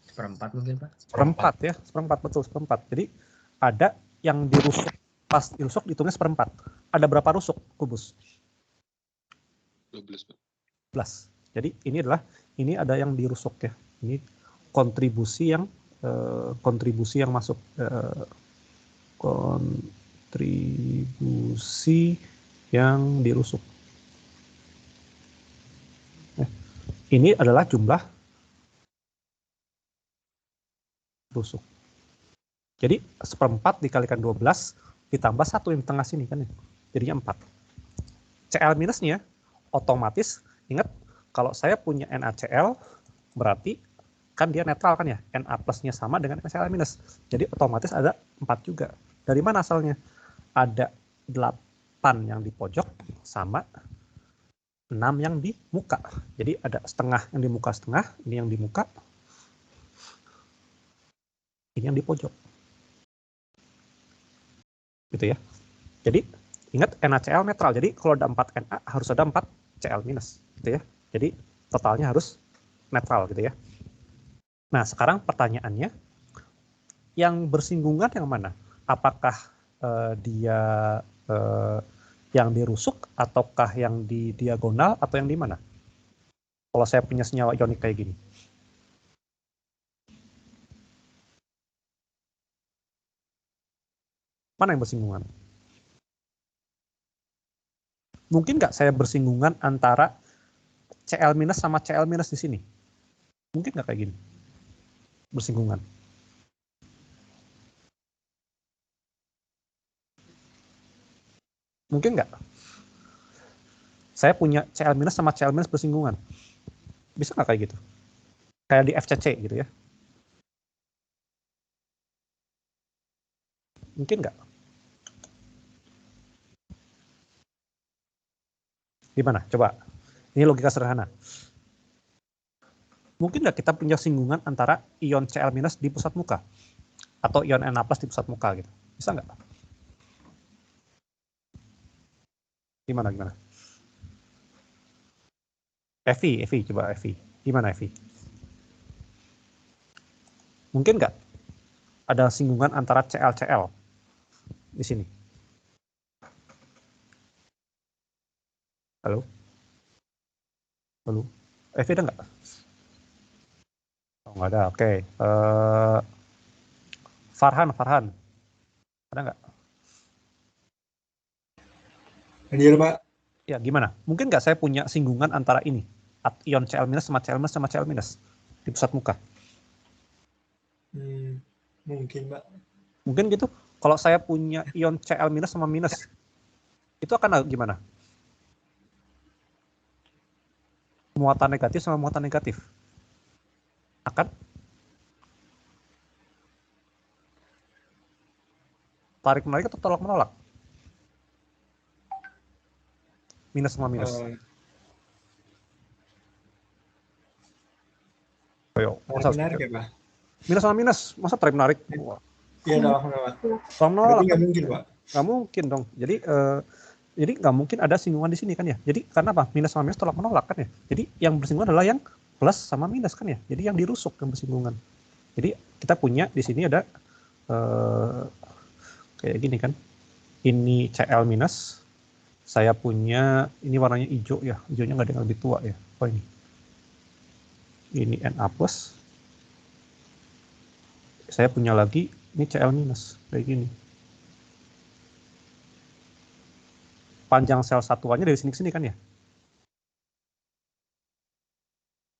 1/4 mungkin, Pak? 1/4 ya, 1/4 betul 1/4. Jadi ada yang dirusuk, pas dirusuk dihitungnya 1/4. Ada berapa rusuk kubus? 12, Pak. 12. Jadi ini ada yang dirusuk ya. Ini kontribusi yang masuk, kontribusi yang dirusuk. Ini adalah jumlah rusuk. Jadi 1/4 dikalikan 12 ditambah 1 yang di tengah sini kan ya. Jadinya 4. Cl minusnya otomatis, ingat kalau saya punya NaCl berarti kan dia netral kan ya. Na plusnya sama dengan Cl minus. Jadi otomatis ada 4 juga. Dari mana asalnya? Ada 8 yang di pojok sama 6 yang di muka. Jadi ada setengah yang di muka, setengah, ini yang di muka, ini yang di pojok. Gitu ya. Jadi ingat NaCl netral. Jadi kalau ada 4 Na harus ada 4 Cl minus gitu ya. Jadi totalnya harus netral gitu ya. Nah, sekarang pertanyaannya, yang bersinggungan yang mana? Apakah dia yang dirusuk ataukah yang di diagonal atau yang di mana? Kalau saya punya senyawa ionik kayak gini. Mana yang bersinggungan? Mungkin nggak saya bersinggungan antara Cl minus sama Cl minus di sini. Mungkin nggak kayak gini? Bersinggungan. Mungkin nggak? Saya punya Cl minus sama Cl minus bersinggungan. Bisa nggak kayak gitu? Kayak di FCC gitu ya. Mungkin nggak? Gimana? Coba. Ini logika sederhana. Mungkin nggak kita punya singgungan antara ion Cl minus di pusat muka atau ion Na plus di pusat muka gitu? Bisa nggak? Gimana? Evi, coba Evi. Gimana Evi? Mungkin nggak ada singgungan antara Cl di sini? Halo? Evi ada nggak? Oh, nggak ada. Oke. Farhan. Ada nggak? Hadir, Pak. Ya, gimana? Mungkin nggak saya punya singgungan antara ini, ion Cl minus sama Cl minus sama Cl minus di pusat muka? Mungkin, Pak. Mungkin gitu. Kalau saya punya ion Cl minus sama minus, itu akan gimana? Muatan negatif sama muatan negatif. Akan tarik menarik atau tolak menolak? Minus sama minus. Ayo, Menarik ya, Pak? Minus sama minus, masa tarik menarik? Iya, Pak. Menolak. Nggak mungkin, Pak. Nggak mungkin dong. Jadi nggak mungkin ada singgungan di sini kan ya. Jadi karena apa? Minus sama minus tolak menolak kan ya. Jadi yang bersinggungan adalah yang plus sama minus kan ya. Jadi yang dirusuk yang bersinggungan. Jadi kita punya di sini ada kayak gini kan. Ini Cl minus. Saya punya ini warnanya hijau ya. Hijaunya nggak ada yang lebih tua ya. Oh ini. Ini Na plus. Saya punya lagi ini Cl minus kayak gini. Panjang sel satuannya dari sini ke sini kan ya?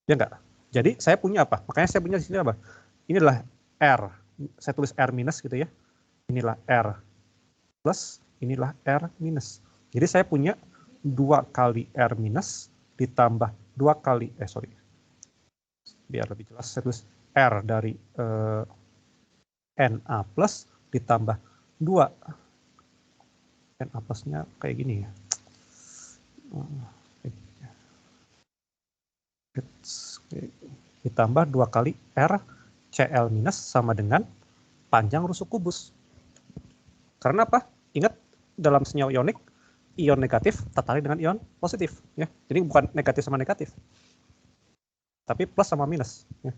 Ya enggak? Jadi saya punya apa? Makanya saya punya di sini apa? Ini adalah R. Saya tulis R minus gitu ya. Inilah R plus, inilah R minus. Jadi saya punya 2 kali R minus ditambah 2 kali, biar lebih jelas saya tulis R dari Na plus ditambah 2 Na plusnya kayak gini ya. Ditambah 2 kali R Cl minus sama dengan panjang rusuk kubus. Karena apa? Ingat dalam senyawa ionik, ion negatif tertarik dengan ion positif. Ya. Jadi bukan negatif sama negatif. Tapi plus sama minus. Ya.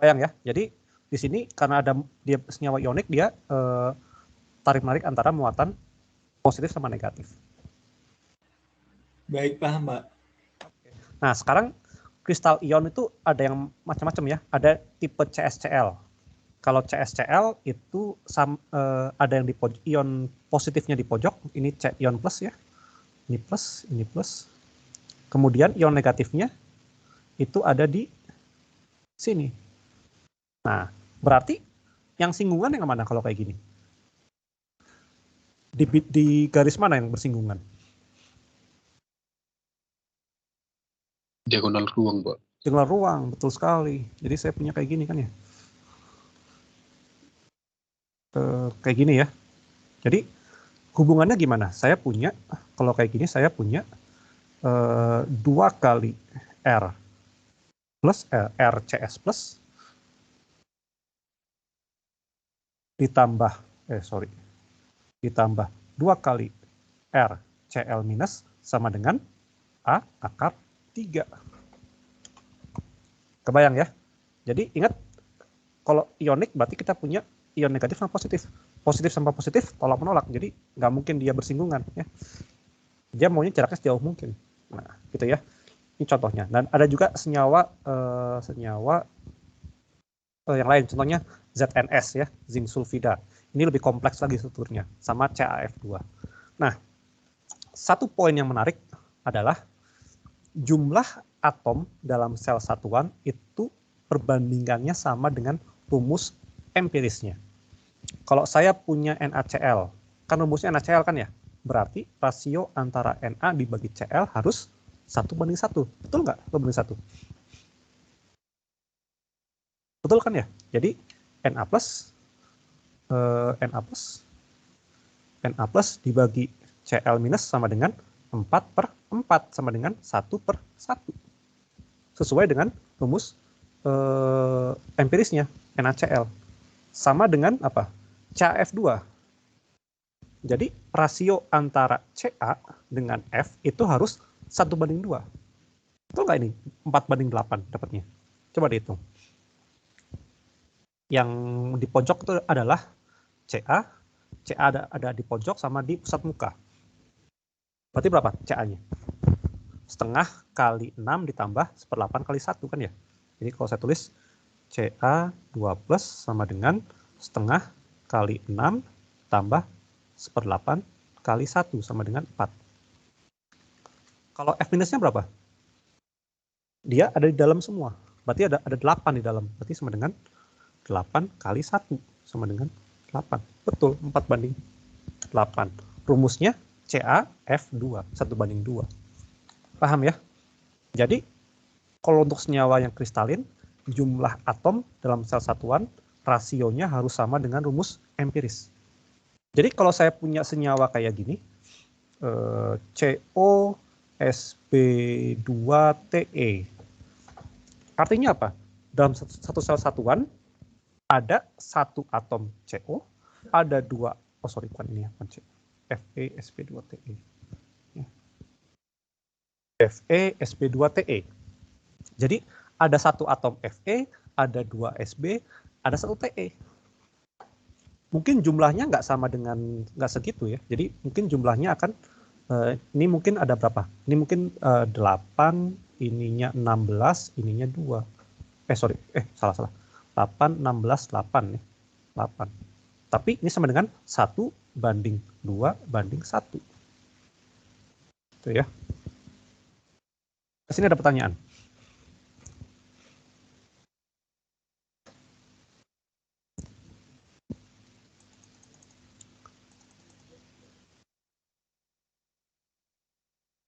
Bayang ya. Jadi di sini karena ada dia senyawa ionik, dia tarik-menarik antara muatan positif sama negatif. Baik, paham, Pak. Nah, sekarang kristal ion itu ada yang macam-macam ya. Ada tipe CSCl. Kalau CSCl itu ada yang di ion positifnya di pojok. Ini C ion plus ya. Ini plus. Kemudian ion negatifnya itu ada di sini. Nah, berarti yang singgungan yang mana kalau kayak gini? Di garis mana yang bersinggungan? Diagonal ruang, Pak. Diagonal ruang, betul sekali. Jadi saya punya kayak gini kan ya. Kayak gini ya. Jadi hubungannya gimana? Saya punya, kalau kayak gini saya punya 2 kali R plus RCS plus ditambah 2 kali R Cl minus sama dengan A akar 3. Kebayang ya? Jadi ingat, kalau ionik berarti kita punya ion negatif sama positif. Positif sama positif tolak menolak. Jadi nggak mungkin dia bersinggungan. Ya. Dia maunya jaraknya sejauh mungkin. Nah, gitu ya. Ini contohnya. Dan ada juga senyawa yang lain. Contohnya ZNS ya, zinc sulfida. Ini lebih kompleks lagi strukturnya, sama CaF2. Nah, satu poin yang menarik adalah jumlah atom dalam sel satuan itu perbandingannya sama dengan rumus empirisnya. Kalau saya punya NaCl, kan rumusnya NaCl kan ya? Berarti rasio antara Na dibagi Cl harus 1:1. Betul nggak? 1:1. Betul kan ya? Jadi Na plus dibagi Cl minus sama dengan 4/4 sama dengan 1/1. Sesuai dengan rumus empirisnya NaCl. Sama dengan apa? CaF2. Jadi rasio antara Ca dengan F itu harus 1:2. Betul nggak ini? 4/8 dapatnya. Coba dihitung. Yang di pojok itu adalah Ca ada di pojok sama di pusat muka. Berarti berapa Ca-nya? Setengah kali 6 ditambah 1/8 kali 1 kan ya? Jadi kalau saya tulis Ca2 plus sama dengan setengah kali 6 tambah 1/8 kali 1 sama dengan 4. Kalau F minusnya berapa? Dia ada di dalam semua. Berarti ada 8 di dalam. Berarti sama dengan 8 kali 1 sama dengan 8. Betul, 4/8. Rumusnya CaF2, 1:2. Paham ya? Jadi, kalau untuk senyawa yang kristalin, jumlah atom dalam sel satuan, rasionya harus sama dengan rumus empiris. Jadi, kalau saya punya senyawa kayak gini, COSB2Te. Artinya apa? Dalam satu sel satuan, ada satu atom CO, ada dua, bukan ini ya, FeSP2Te. FeSP2Te. Jadi ada satu atom Fe, ada 2 Sb, ada 1 Te. Mungkin jumlahnya nggak sama dengan, nggak segitu ya. Jadi mungkin jumlahnya akan, ini mungkin ada berapa? Ini mungkin 8, ininya 16, ininya 2. Salah. 8, 16, 8 nih. 8. Tapi ini sama dengan 1:2:1. Itu ya. Di sini ada pertanyaan.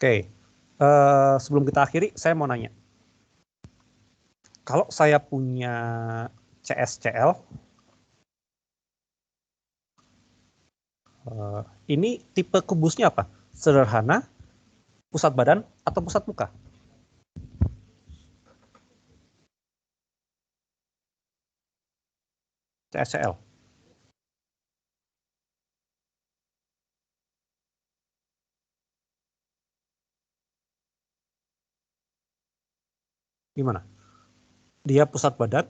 Oke. Sebelum kita akhiri, saya mau nanya. Kalau saya punya CSCl, ini tipe kubusnya apa? Sederhana, pusat badan, atau pusat muka? CSCl. Gimana? Dia pusat badan,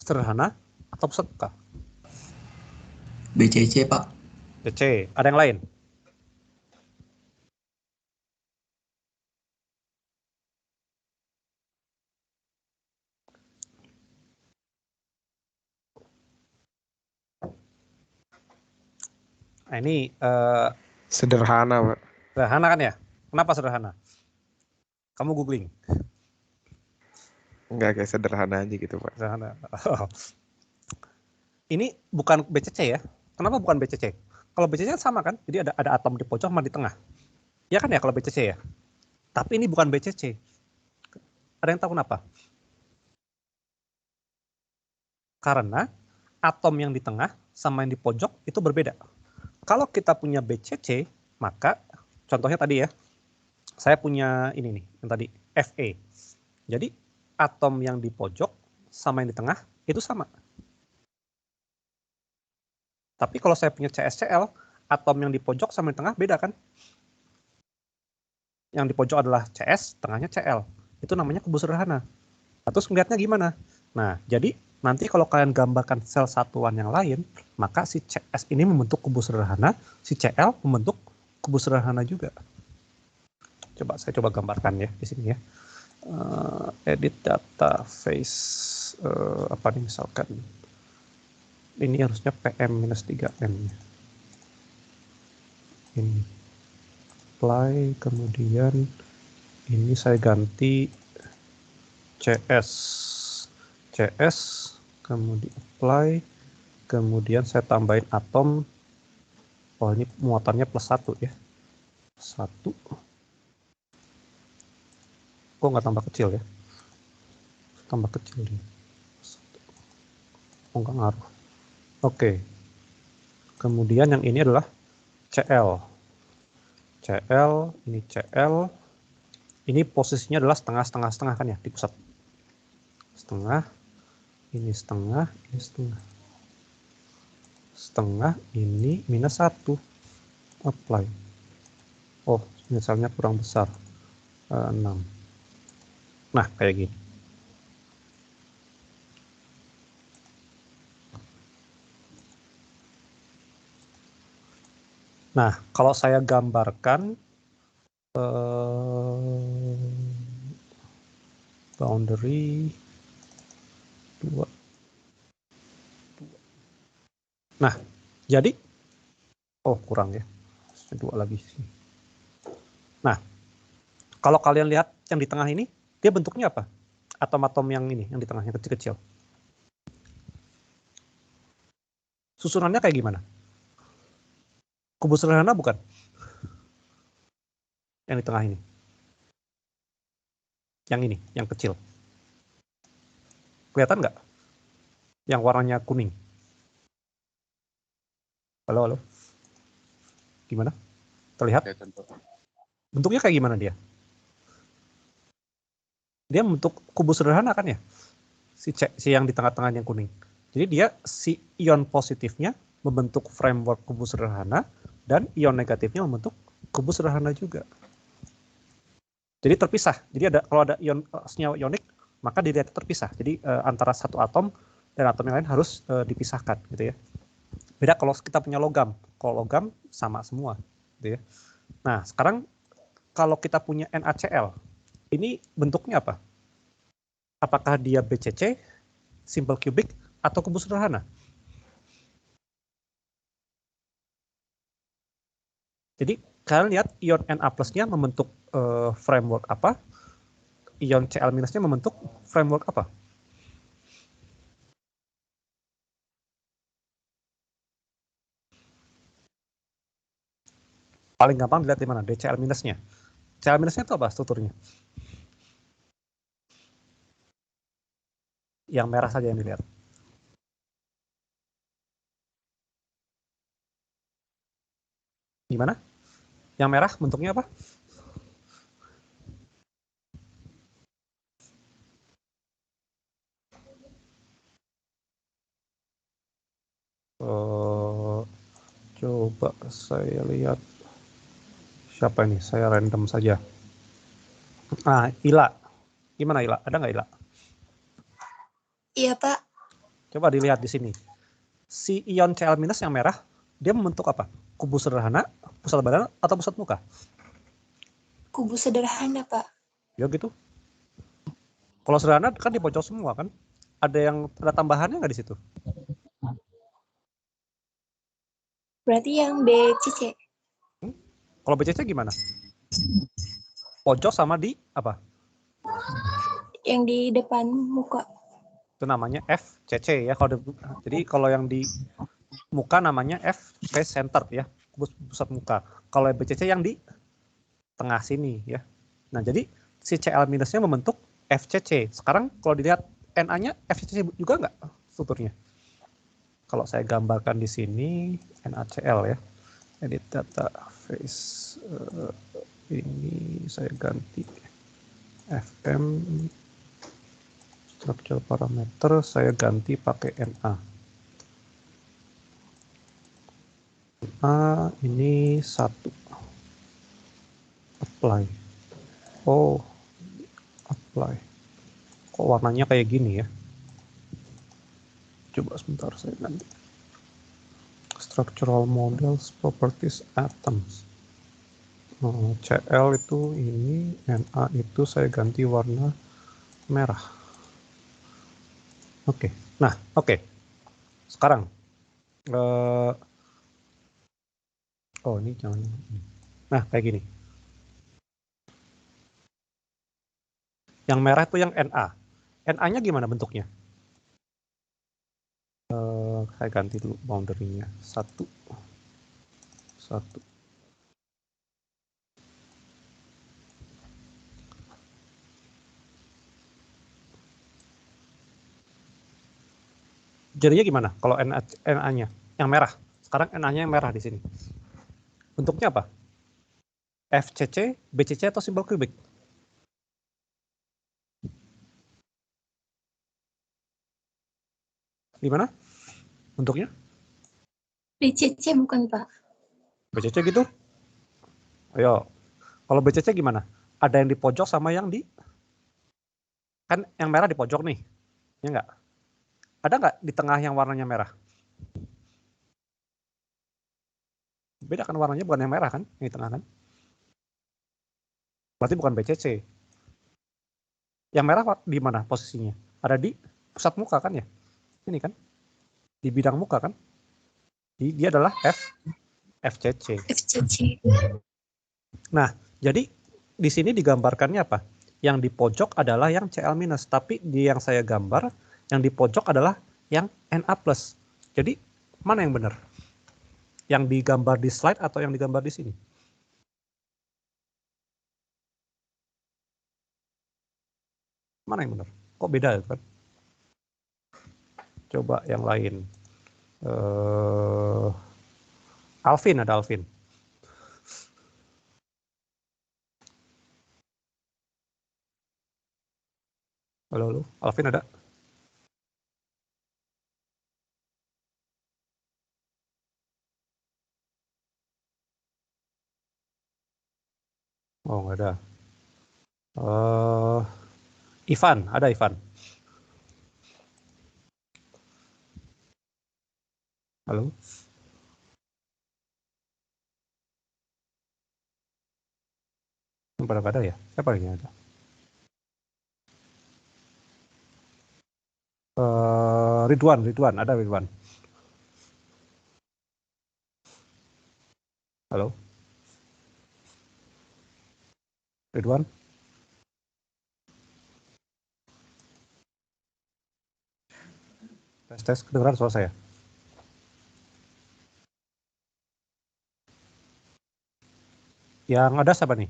sederhana, atau pusat muka? BCC, Pak. BC. Ada yang lain? Nah, ini Sederhana, Pak. sederhana kan ya? Kenapa sederhana? Kamu googling. Enggak, kayak sederhana aja gitu, Pak. Sederhana. Ini bukan BCC ya? Kenapa bukan BCC? Kalau BCC kan sama kan? Jadi ada atom di pojok sama di tengah. Ya kan ya kalau BCC ya? Tapi ini bukan BCC. Ada yang tahu kenapa? Karena atom yang di tengah sama yang di pojok itu berbeda. Kalau kita punya BCC, maka contohnya tadi ya, saya punya ini nih, yang tadi, Fe. Jadi atom yang di pojok sama yang di tengah itu sama. Tapi kalau saya punya CSCl, atom yang di pojok sama yang di tengah beda kan? Yang di pojok adalah CS, tengahnya Cl. Itu namanya kubus sederhana. Nah, terus ngeliatnya gimana? Nah, jadi nanti kalau kalian gambarkan sel satuan yang lain, maka si CS ini membentuk kubus sederhana, si Cl membentuk kubus sederhana juga. Saya coba gambarkan ya di sini ya. Edit data phase apa nih misalkan. Ini harusnya PM-3M. Ini. apply, kemudian ini saya ganti CS, kemudian apply, kemudian saya tambahin atom. Oh, ini muatannya +1 ya. 1. Kok nggak tambah kecil ya? Tambah kecil nih. Oh, nggak ngaruh. Oke. Kemudian yang ini adalah CL. Ini CL. Ini posisinya adalah setengah kan ya, di pusat. Setengah, ini setengah, ini setengah. Setengah, ini -1. Apply. Oh, misalnya kurang besar. 6. Nah, kayak gini. Nah, kalau saya gambarkan boundary 2. Nah, jadi kurang ya. 2 lagi sih. Nah, kalau kalian lihat yang di tengah ini, dia bentuknya apa? Atom-atom yang ini, yang di tengah, yang kecil-kecil. Susunannya kayak gimana? Kubus sederhana bukan? Yang di tengah ini. Yang ini, yang kecil. Kelihatan nggak? Yang warnanya kuning. Halo. Gimana? Terlihat? Bentuknya kayak gimana dia? Dia bentuk kubus sederhana kan ya? Si yang di tengah-tengah yang kuning. Jadi dia si ion positifnya membentuk framework kubus sederhana dan ion negatifnya membentuk kubus sederhana juga. Jadi terpisah. Jadi kalau ada ion senyawa ionik, maka dia terpisah. Jadi antara satu atom dan atom yang lain harus dipisahkan, gitu ya. Beda kalau kita punya logam. Kalau logam sama semua, gitu ya. Nah, sekarang kalau kita punya NaCl, ini bentuknya apa? Apakah dia BCC, simple cubic, atau kubus sederhana? Jadi kalian lihat ion Na plusnya membentuk framework apa? Ion Cl minusnya membentuk framework apa? Paling gampang dilihat di mana? DCl minusnya. Cl minusnya itu apa strukturnya? Yang merah saja yang dilihat. Gimana? Yang merah bentuknya apa? Coba saya lihat. Siapa ini? Saya random saja. Nah, Ila. Gimana Ila? Ada nggak Ila? Iya, Pak. Coba dilihat di sini. Si ion Cl minus yang merah, dia membentuk apa? Kubus sederhana, pusat badan, atau pusat muka? Kubus sederhana, Pak. Ya gitu. Kalau sederhana kan di pojok semua kan? Ada tambahannya nggak di situ? Berarti yang BCC. Kalau BCC gimana? Pojok sama di apa? Yang di depan muka. Itu namanya FCC ya. Jadi kalau yang di muka namanya F face center ya, pusat muka. Kalau BCC yang di tengah sini ya. Nah, jadi si Cl minusnya membentuk FCC. Sekarang kalau dilihat Na-nya FCC juga nggak strukturnya? Kalau saya gambarkan di sini NaCl ya. Edit data face ini saya ganti FM structure parameter, saya ganti pakai Na. Na ini 1. Apply. Oh, apply. Kok warnanya kayak gini ya? Coba sebentar saya ganti. Structural models, properties, atoms. Cl itu ini, Na itu saya ganti warna merah. Oke. Nah, oke. Sekarang. Oh, ini jangan. Nah, kayak gini. Yang merah itu yang NA. NA-nya gimana bentuknya? Saya ganti dulu boundary-nya. 1. Jadinya gimana kalau NA-nya? Yang merah. Sekarang NA-nya yang merah di sini. Bentuknya apa? FCC, BCC, atau simbol kubik? Gimana bentuknya? BCC bukan, Pak? BCC gitu? Ayo. Kalau BCC gimana? Ada yang di pojok sama yang di... Kan yang merah di pojok nih. Ya nggak? Ada nggak di tengah yang warnanya merah? Beda kan warnanya, bukan yang merah kan? Yang di tengah kan? Berarti bukan BCC. Yang merah di mana posisinya? Ada di pusat muka kan ya? Ini kan? Di bidang muka kan? Dia adalah FCC. FCC. Nah, jadi di sini digambarkannya apa? Yang di pojok adalah yang CL-, tapi yang saya gambar, yang di pojok adalah yang NA+. Jadi, mana yang benar? Yang digambar di slide atau yang digambar di sini? Mana yang benar? Kok beda kan? Coba yang lain. Alvin, ada Alvin. Halo, Alvin ada? Oh, nggak ada. Ivan, ada Ivan? Halo? Pada nggak ada ya? Siapa lagi yang ada? Ridwan, ada Ridwan? Halo? Ridwan? Tes, kedengeran suara saya? Yang ada siapa nih?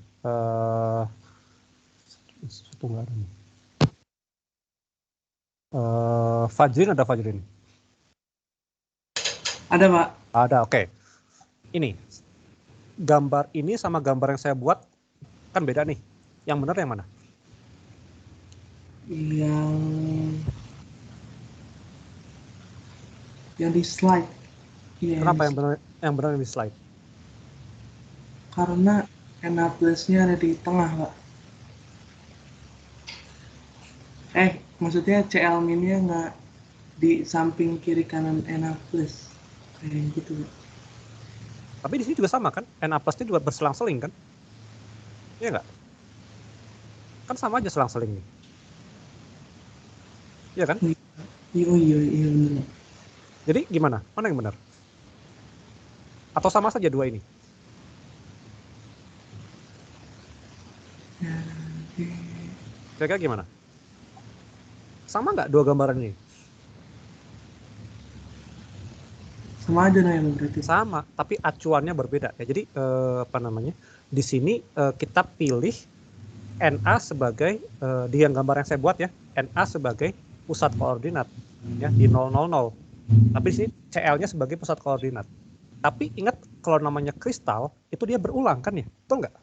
Satu nggak ada nih. Fajrin, ada Fajrin? Ada, Pak. Ada, oke. Ini, gambar ini sama gambar yang saya buat, kan beda nih. Yang benar yang mana? Yang di slide. Kenapa yang benar yang di slide? Karena NA plus-nya ada di tengah, Pak. Maksudnya CL min-nya nggak di samping kiri kanan NA plus. Kayak gitu, Pak. Tapi di sini juga sama kan? NA plus-nya juga berselang-seling kan? Iya nggak? Kan sama aja selang-seling nih. Iya kan? Iya benar. Jadi gimana? Mana yang benar? Atau sama saja dua ini? Kira-kira gimana? Sama nggak dua gambaran ini? Sama aja ya berarti. Sama, tapi acuannya berbeda. Ya, jadi di sini kita pilih NA sebagai di yang gambar yang saya buat ya, NA sebagai pusat koordinat ya di 000. Tapi di sini CL-nya sebagai pusat koordinat. Tapi ingat kalau namanya kristal itu dia berulang kan ya, betul nggak?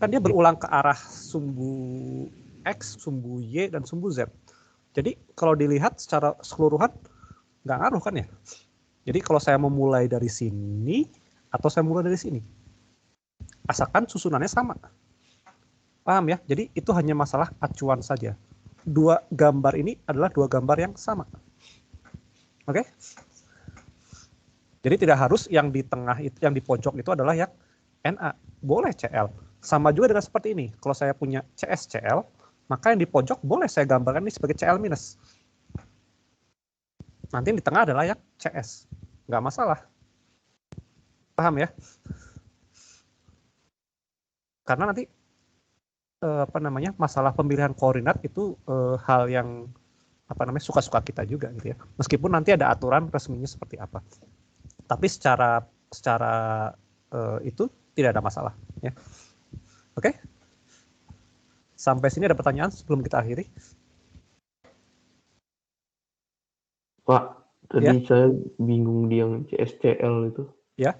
Kan dia berulang ke arah sumbu X, sumbu Y, dan sumbu Z. Jadi kalau dilihat secara keseluruhan nggak ngaruh kan ya. Jadi kalau saya memulai dari sini atau saya mulai dari sini, asalkan susunannya sama. Paham ya? Jadi itu hanya masalah acuan saja. Dua gambar ini adalah dua gambar yang sama. Oke? Jadi tidak harus yang di tengah, yang di pojok itu adalah yang NA. Boleh CL. Sama juga dengan seperti ini. Kalau saya punya CSCL, maka yang di pojok boleh saya gambarkan ini sebagai CL minus. Nanti di tengah adalah yang CS. Nggak masalah. Paham ya? Karena nanti masalah pemilihan koordinat itu hal yang suka-suka kita juga gitu ya. Meskipun nanti ada aturan resminya seperti apa. Tapi secara itu tidak ada masalah ya. Oke? Sampai sini ada pertanyaan sebelum kita akhiri? Pak, tadi saya bingung di yang CSCL itu. Ya.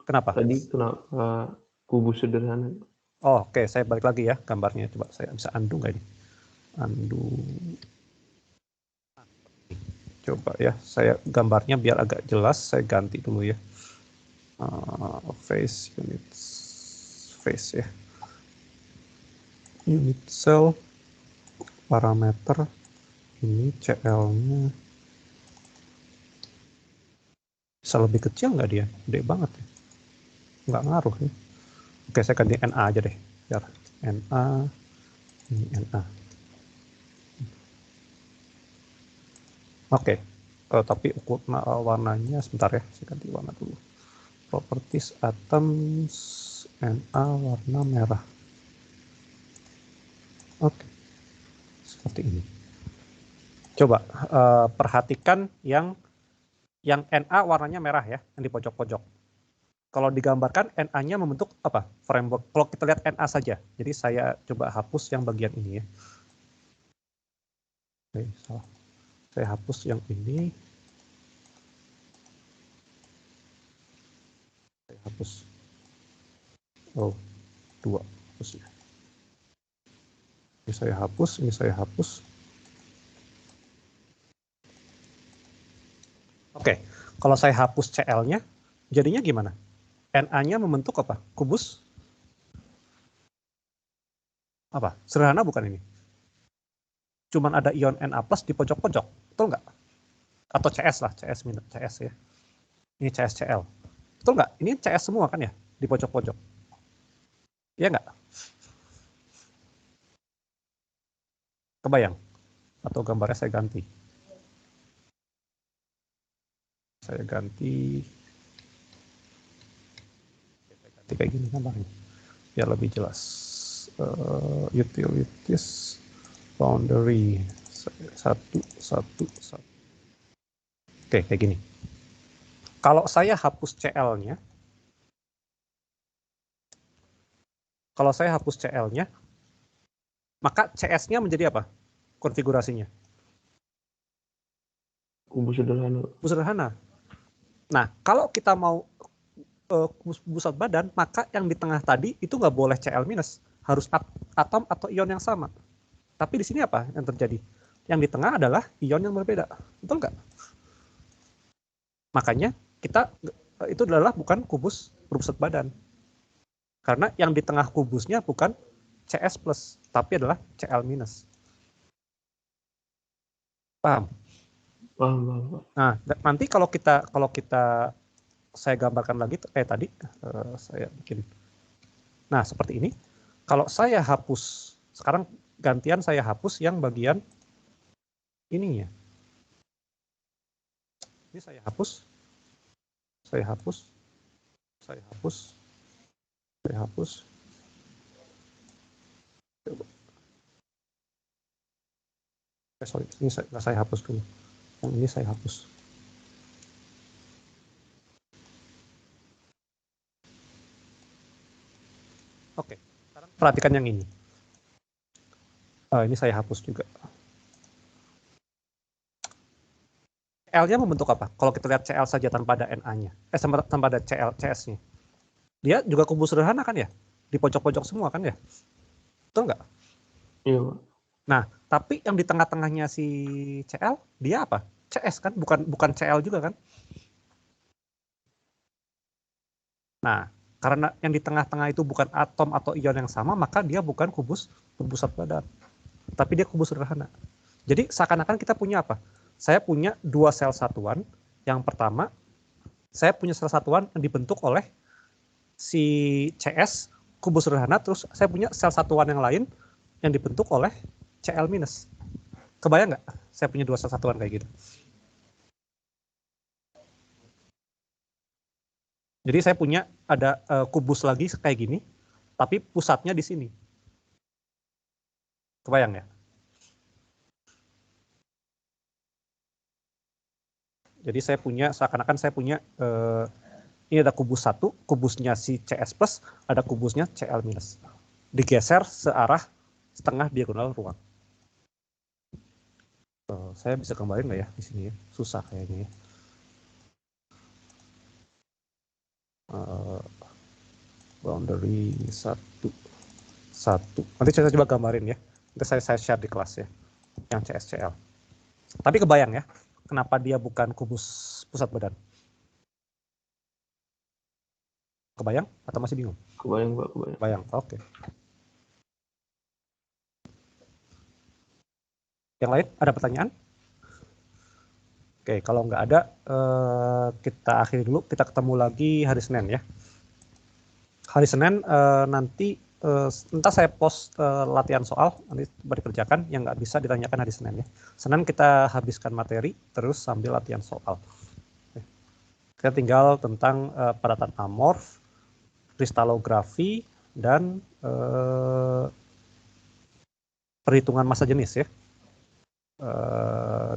Kenapa? Tadi kenapa kubus sederhana? Oh, oke, saya balik lagi ya gambarnya. Coba saya bisa undo nggak ini? Undo. Coba ya, saya gambarnya biar agak jelas, saya ganti dulu ya. Face ya. Unit cell, parameter, ini CL-nya. Bisa lebih kecil nggak dia? Gede banget ya. Nggak ngaruh ya. Oke, saya ganti NA aja deh. Biar NA, ini NA. Oke, tapi warnanya sebentar ya, saya ganti warna dulu. Properties atoms NA warna merah. Oke, seperti ini. Coba perhatikan yang NA warnanya merah ya, yang di pojok-pojok. Kalau digambarkan NA-nya membentuk apa? Framework. Kalau kita lihat NA saja. Jadi saya coba hapus yang bagian ini ya. Oke, salah. Saya hapus yang ini. Saya hapus. Oh, 2 hapus ya. Ini saya hapus, ini saya hapus. Oke, kalau saya hapus CL-nya, jadinya gimana? NA-nya membentuk apa? Kubus? Apa? Sederhana bukan ini? Cuman ada ion Na+ di pojok-pojok, betul nggak? Atau CS lah, CS ya. Ini CSCl. Betul nggak? Ini CS semua kan ya, di pojok-pojok. Iya nggak? Kebayang? Atau gambarnya saya ganti? Saya ganti kayak gini gambarnya biar lebih jelas. Utilities boundary 1. Oke, kayak gini. Kalau saya hapus CL-nya, maka CS-nya menjadi apa konfigurasinya? Kubus sederhana. Kubus sederhana. Nah, kalau kita mau pusat badan, maka yang di tengah tadi itu nggak boleh Cl-, harus atom atau ion yang sama. Tapi di sini apa yang terjadi? Yang di tengah adalah ion yang berbeda, betul nggak? Makanya kita itu adalah bukan kubus berpusat badan, karena yang di tengah kubusnya bukan CS+, tapi adalah Cl-. Paham? Paham. Nah, nanti kalau kita saya gambarkan lagi tadi saya bikin. Nah, seperti ini. Kalau saya hapus, sekarang gantian saya hapus yang bagian ininya. Ini saya hapus. Coba. Sorry, ini saya hapus dulu. Yang ini saya hapus. Oke, sekarang perhatikan yang ini. Ini saya hapus juga. CL-nya membentuk apa? Kalau kita lihat CL saja tanpa ada Na-nya, tanpa ada CS-nya. Dia juga kubus sederhana kan ya? Di pojok-pojok semua kan ya? Betul nggak? Iya, Pak. Nah, tapi yang di tengah-tengahnya si CL, dia apa? CS kan? Bukan CL juga kan? Nah, karena yang di tengah-tengah itu bukan atom atau ion yang sama, maka dia bukan kubus berpusat badan. Tapi dia kubus sederhana. Jadi seakan-akan kita punya apa? Saya punya 2 sel satuan. Yang pertama, saya punya sel satuan yang dibentuk oleh si CS, kubus sederhana, terus saya punya sel satuan yang lain yang dibentuk oleh Cl-. Kebayang nggak? Saya punya 2 sel satuan kayak gitu. Jadi saya punya ada kubus lagi kayak gini, tapi pusatnya di sini. Kebayang ya? Jadi saya punya, seakan-akan saya punya, ini ada kubus 1, kubusnya si CS plus, ada kubusnya CL minus. Digeser searah setengah diagonal ruang. Saya bisa gambarin nggak ya di sini ya? Susah kayaknya ya. Boundary 1. Nanti saya coba gambarin ya. Nanti saya share di kelas ya, yang CSCL. Tapi kebayang ya, kenapa dia bukan kubus pusat badan? Kebayang atau masih bingung? Kebayang Pak, kebayang. Kebayang, oke. Yang lain ada pertanyaan? Oke, kalau nggak ada, kita akhiri dulu. Kita ketemu lagi hari Senin ya. Hari Senin nanti entah saya post latihan soal nanti dikerjakan, yang nggak bisa ditanyakan hari Senin ya. Senin kita habiskan materi terus sambil latihan soal. Oke. Kita tinggal tentang padatan amorf, kristalografi, dan perhitungan massa jenis ya.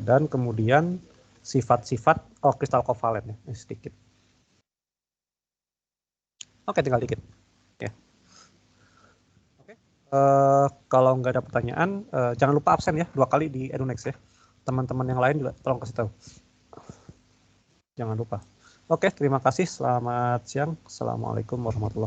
Dan kemudian sifat-sifat kristal kovalen ya, ini sedikit. Oke, tinggal dikit. Ya. Oke. Kalau nggak ada pertanyaan, jangan lupa absen ya 2 kali di EduNext ya. Teman-teman yang lain juga tolong kasih tahu. Jangan lupa. Oke, terima kasih. Selamat siang. Assalamualaikum warahmatullahi wabarakatuh.